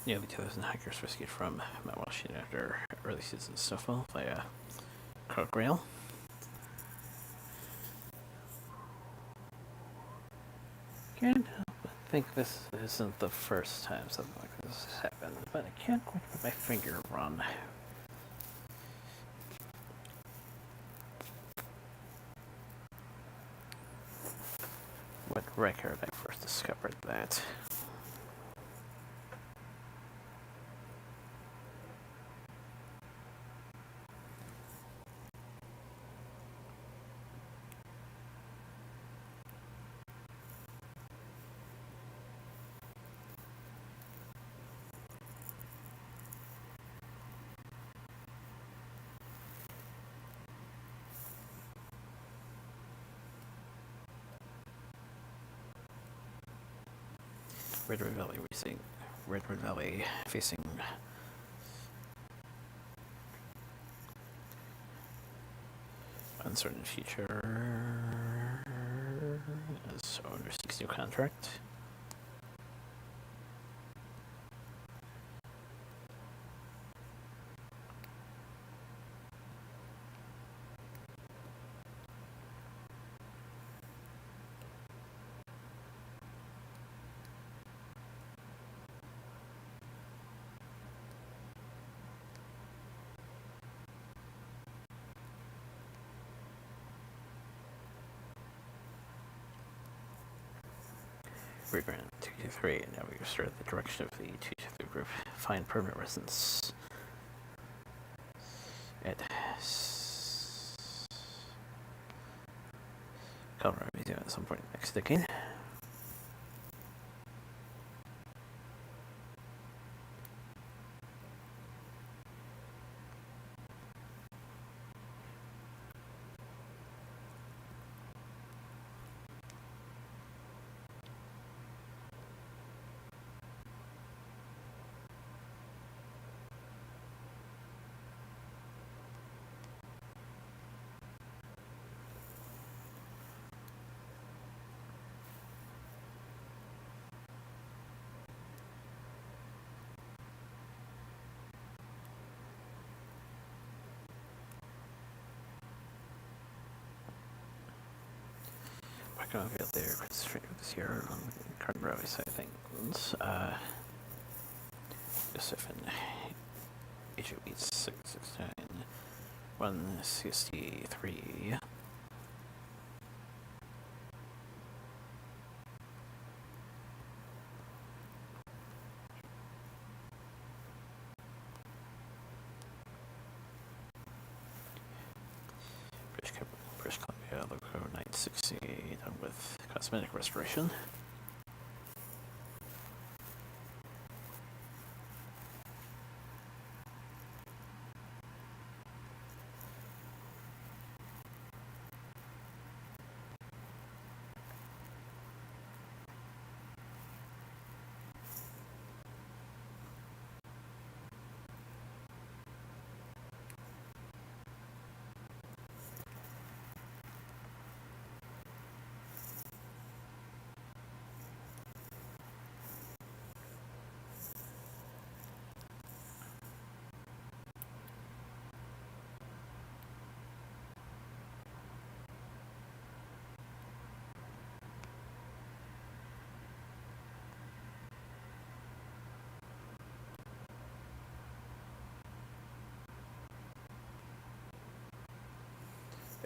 Nearly 2,000 hikers rescued from Mount Washington after early season snowfall via Coke Rail. Can't help but think this isn't the first time something like this has happened, but I can't quite put my finger on what record I first discovered that. Redwood Valley facing uncertain future as owner seeks new contract. Regrant 223, and now we start the direction of the 223 group. Find permanent residence at Colorado Museum at some point next decade. Back on field there, straight this year on Cardin Railway side of things. Joseph and HOB 669 163. British Columbia, loco 960, done with cosmetic restoration.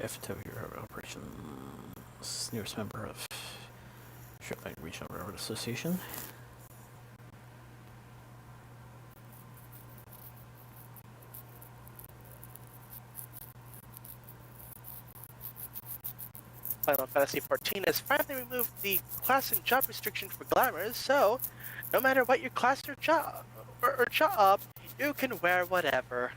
FW Railroad Operations, nearest member of Shipline Regional Railroad Association. Final Fantasy XIV has finally removed the class and job restriction for glamours, so no matter what your class or job, you can wear whatever.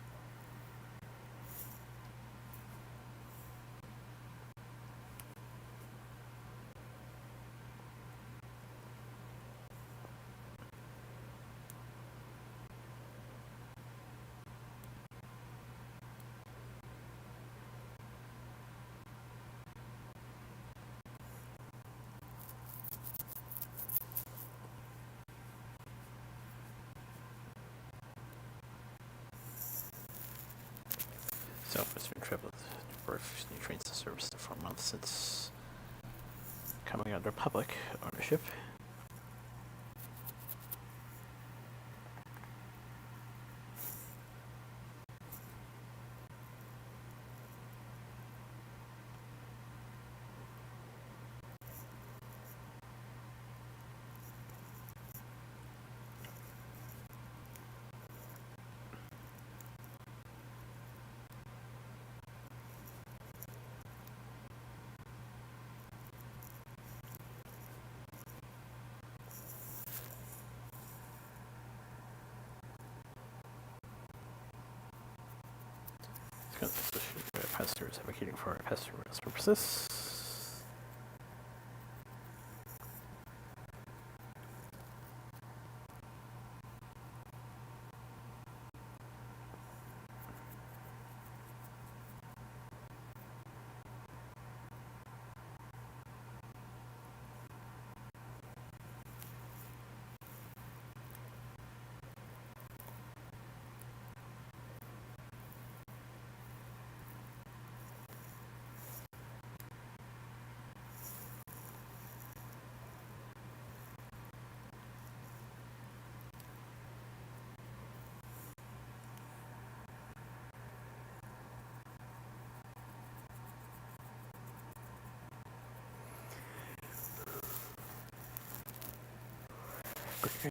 Southwestern Trip with birth new trains to service the 4 months since coming under public ownership. Pastors advocating for pastor rails purposes.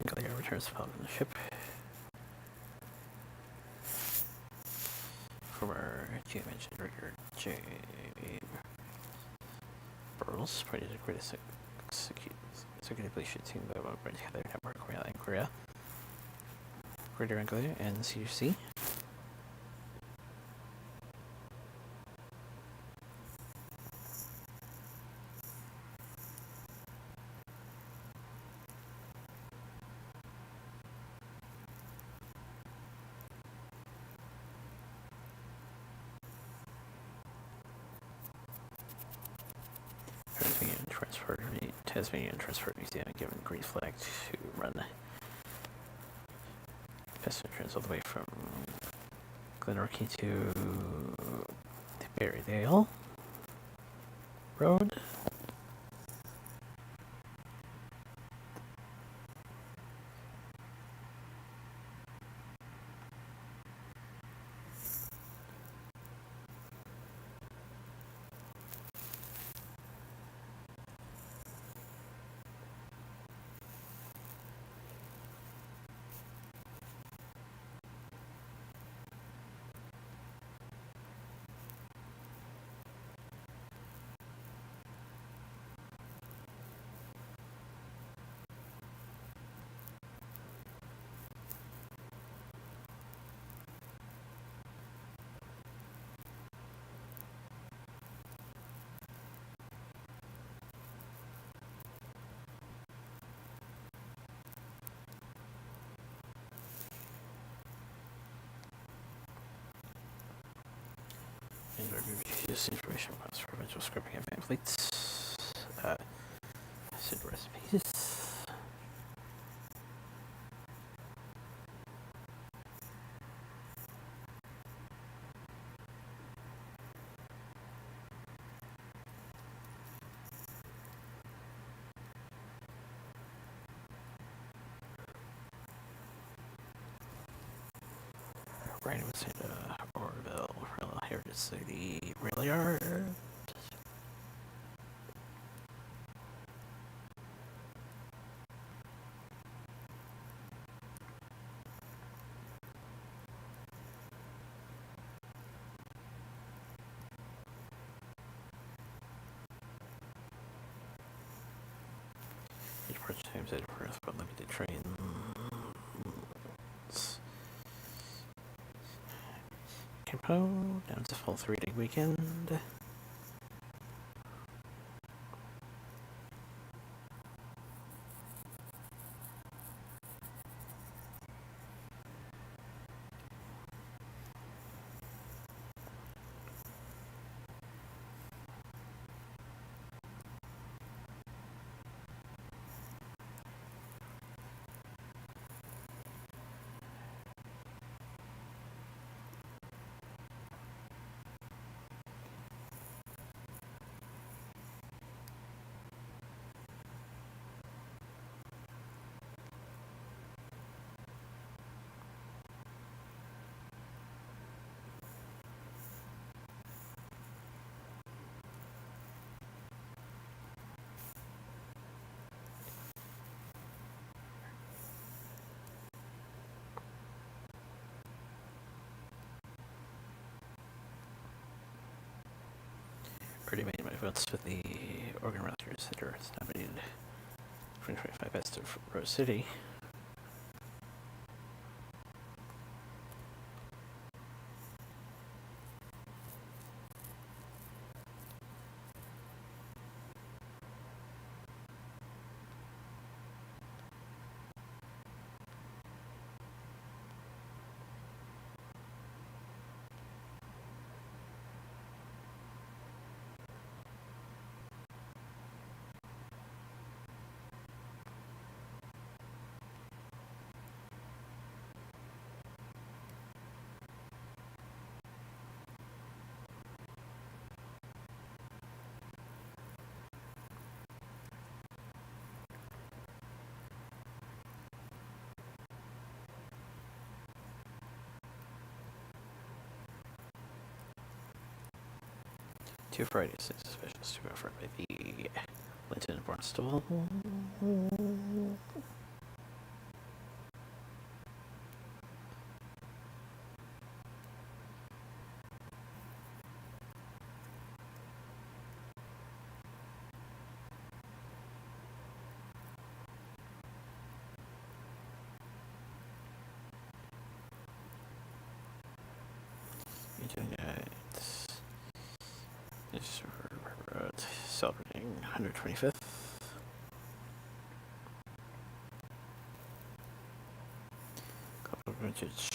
Galileo returns to pilot the ship. Former GM engineer J. Burles, praised the greatest executive leadership team by Brent Heather Network Korea and Korea. Greater Anglia and CUC. Tasmanian transferred Museum and given green flag to run passenger trains all the way from Glenorchy to Berrydale Road. This information was for eventual scrapping of pamphlets, acid recipes. Ryan was in Orville, Heritage City, Rail Yard. Each purchase times at Earth, but limited trains. Campo, down to full 3-day weekend. already made my votes with the Organ Masters that are nominated 2025 Best of Rose City. Two Fridays, 6 specials to be offered by the Linton and Barnstable. It's celebrating 125th. Couple of vintage.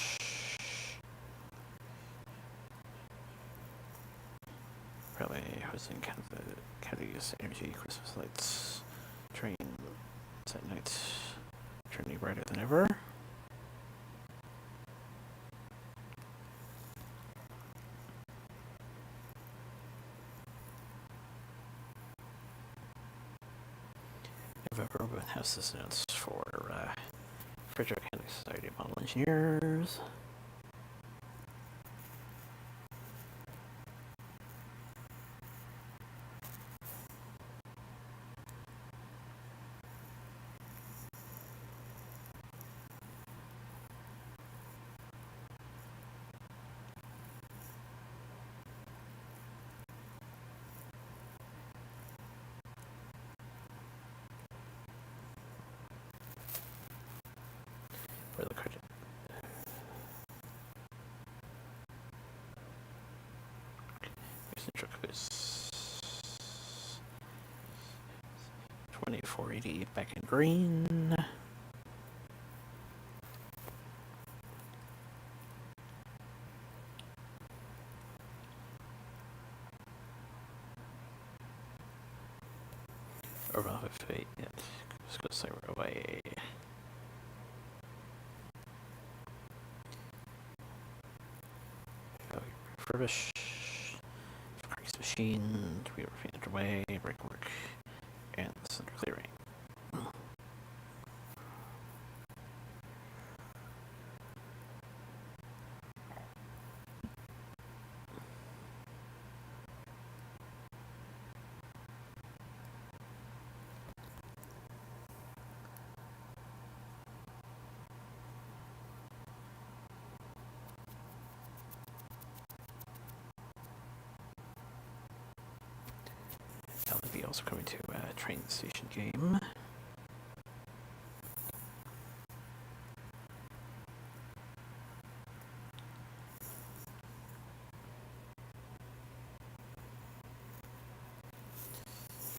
Probably hosting County's Energy Christmas Lights train at night, turning brighter than ever. November open houses announced for Frederick County Society of Model Engineers. For the credit. Central Coast 2480 back in green. Overall fate yet. Let's go say we're away. Refurbish. Increase machine. We were underway. Break work. And center clearing. Also coming to a train station game.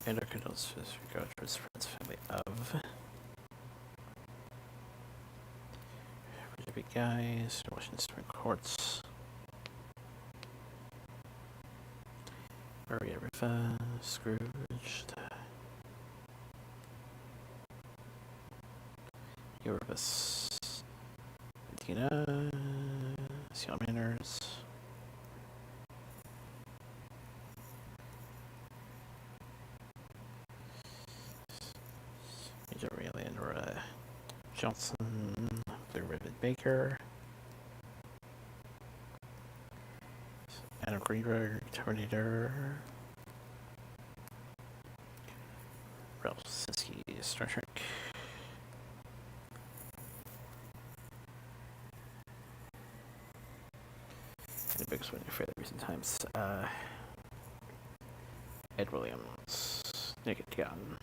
And our condolences go to his friends, family of big guys, Washington Supreme Courts, Maria Rifa, Scrooge, Yorvis, Tina, Seal Manners, Major Ray Landora Johnson, Blue Ribbon Baker, Adam Greenberg, Terminator, Ralph Sinsky, Star Trek, and the biggest one in fairly recent times, Ed Williams, Naked Gun.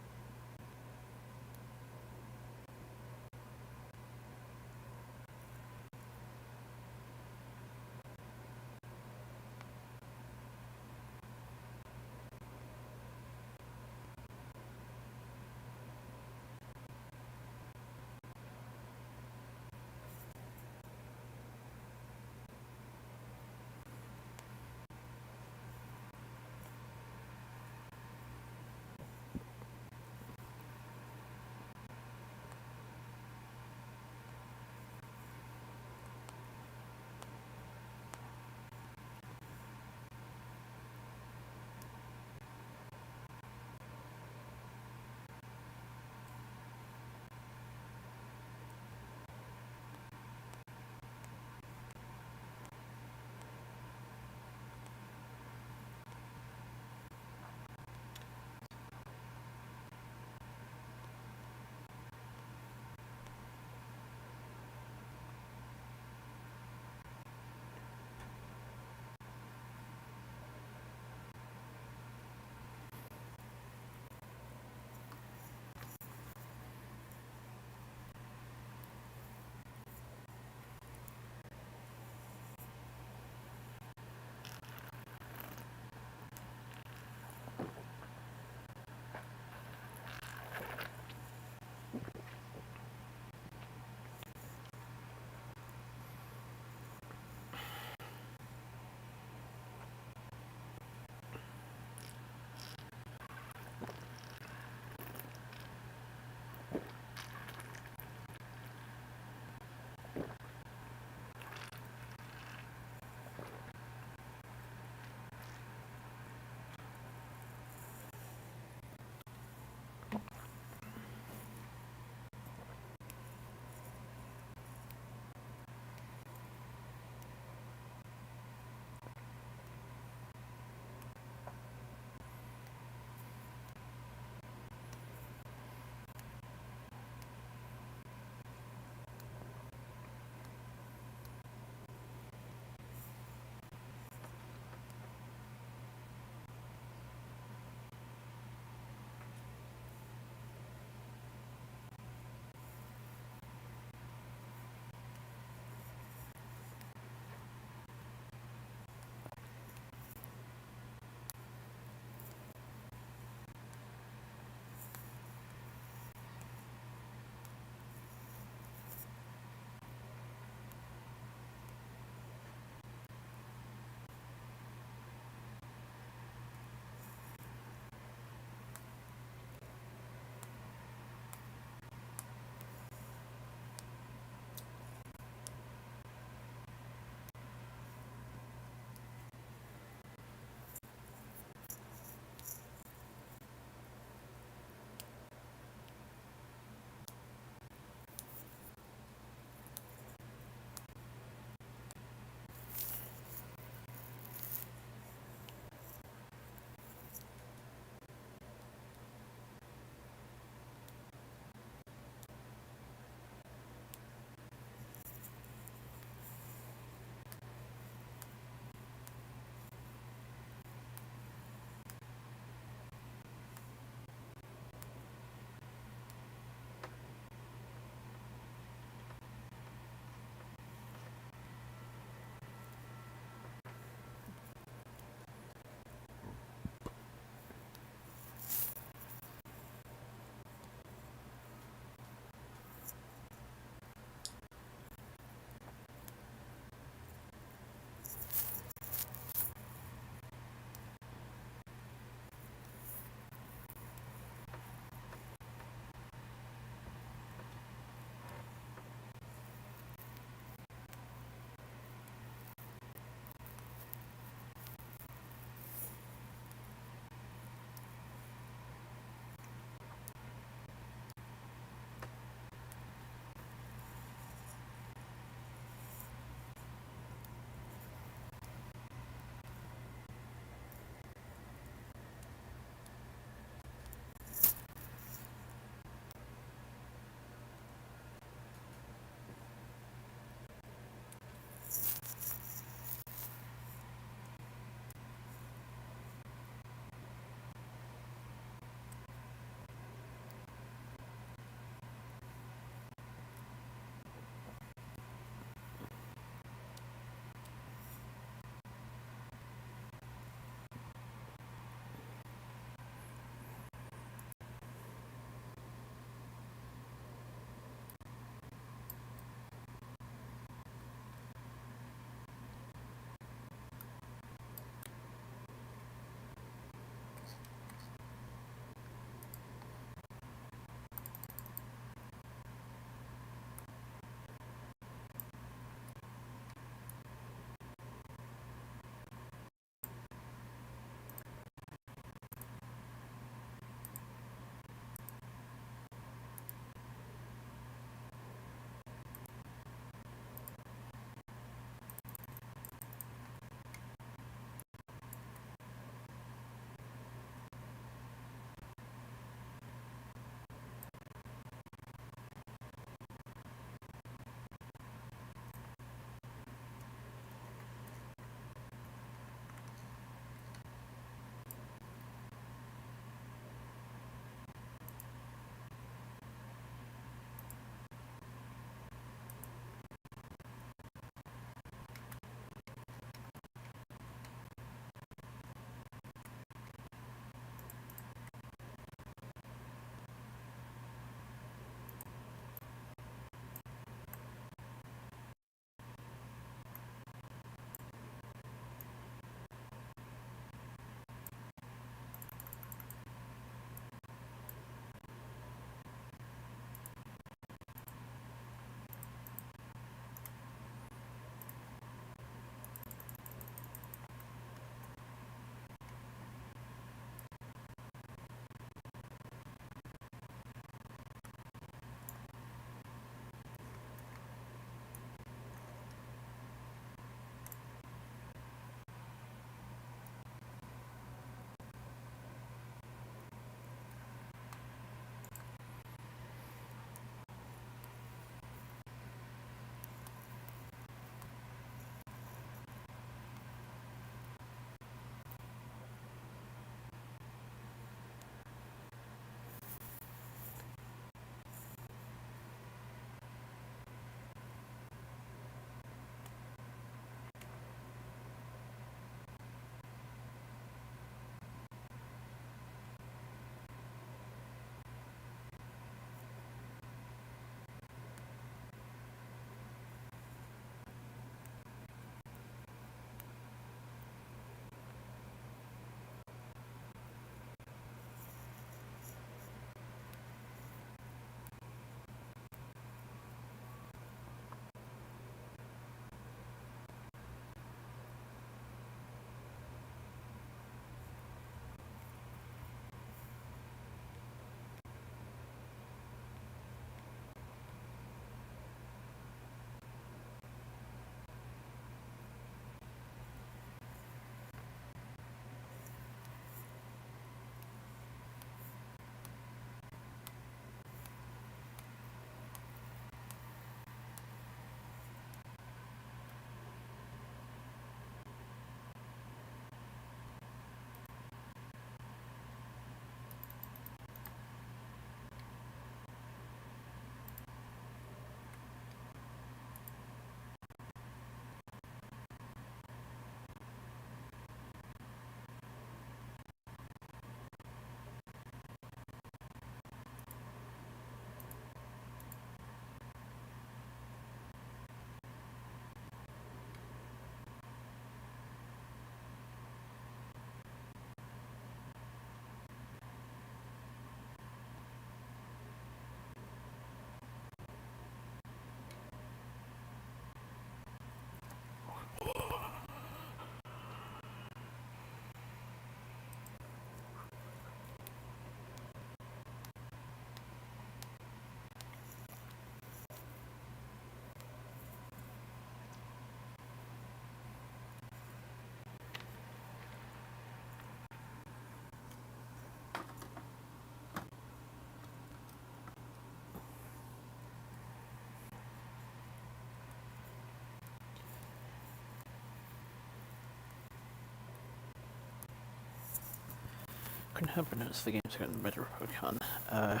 couldn't help but notice the game's gotten better Pokemon. A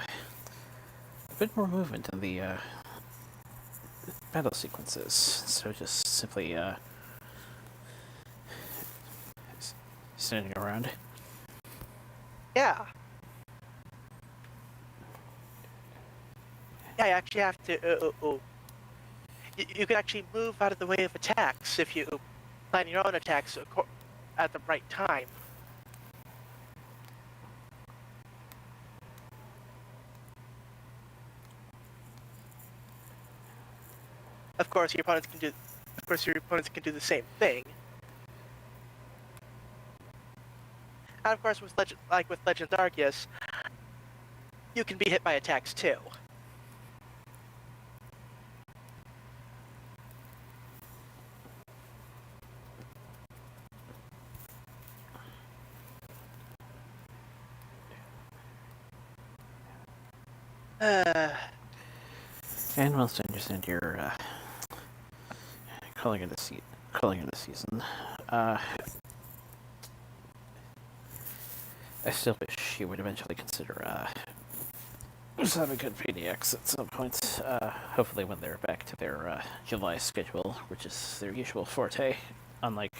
bit more movement in the battle sequences, so just simply standing around. Yeah. Yeah, you actually have to. You can actually move out of the way of attacks if you plan your own attacks at the right time. Of course, your opponents can do. Of course, your opponents can do the same thing. And of course, with Legend Arceus, you can be hit by attacks too. And whilst I understand you're calling it a season, I still wish you would eventually consider just have a good PDX at some point. Hopefully when they're back to their July schedule, which is their usual forte, unlike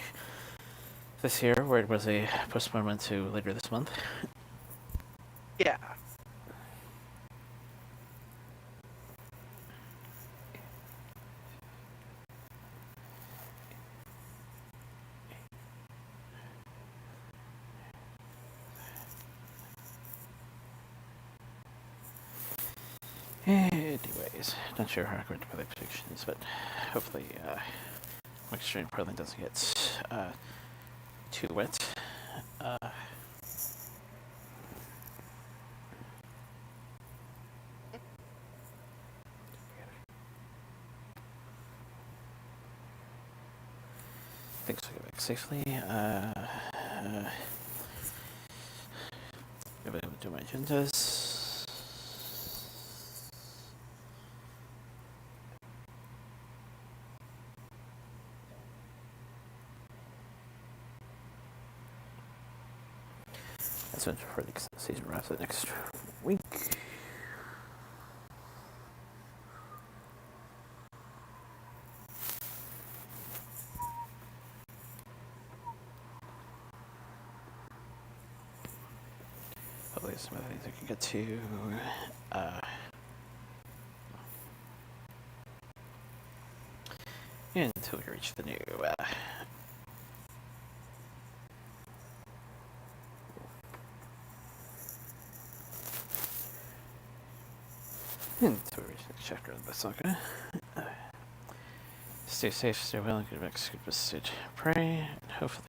this year where it was a postponement to later this month. Yeah. Anyways, not sure how accurate my predictions, but hopefully my extreme probably doesn't get too wet. Things will get back safely. Be able to do my agendas. That's it for the season wraps up next week. Hopefully some other things I can get to. Until we reach the new until we reach the next chapter of the saga. Stay safe, stay well, and get back to good pray, and hopefully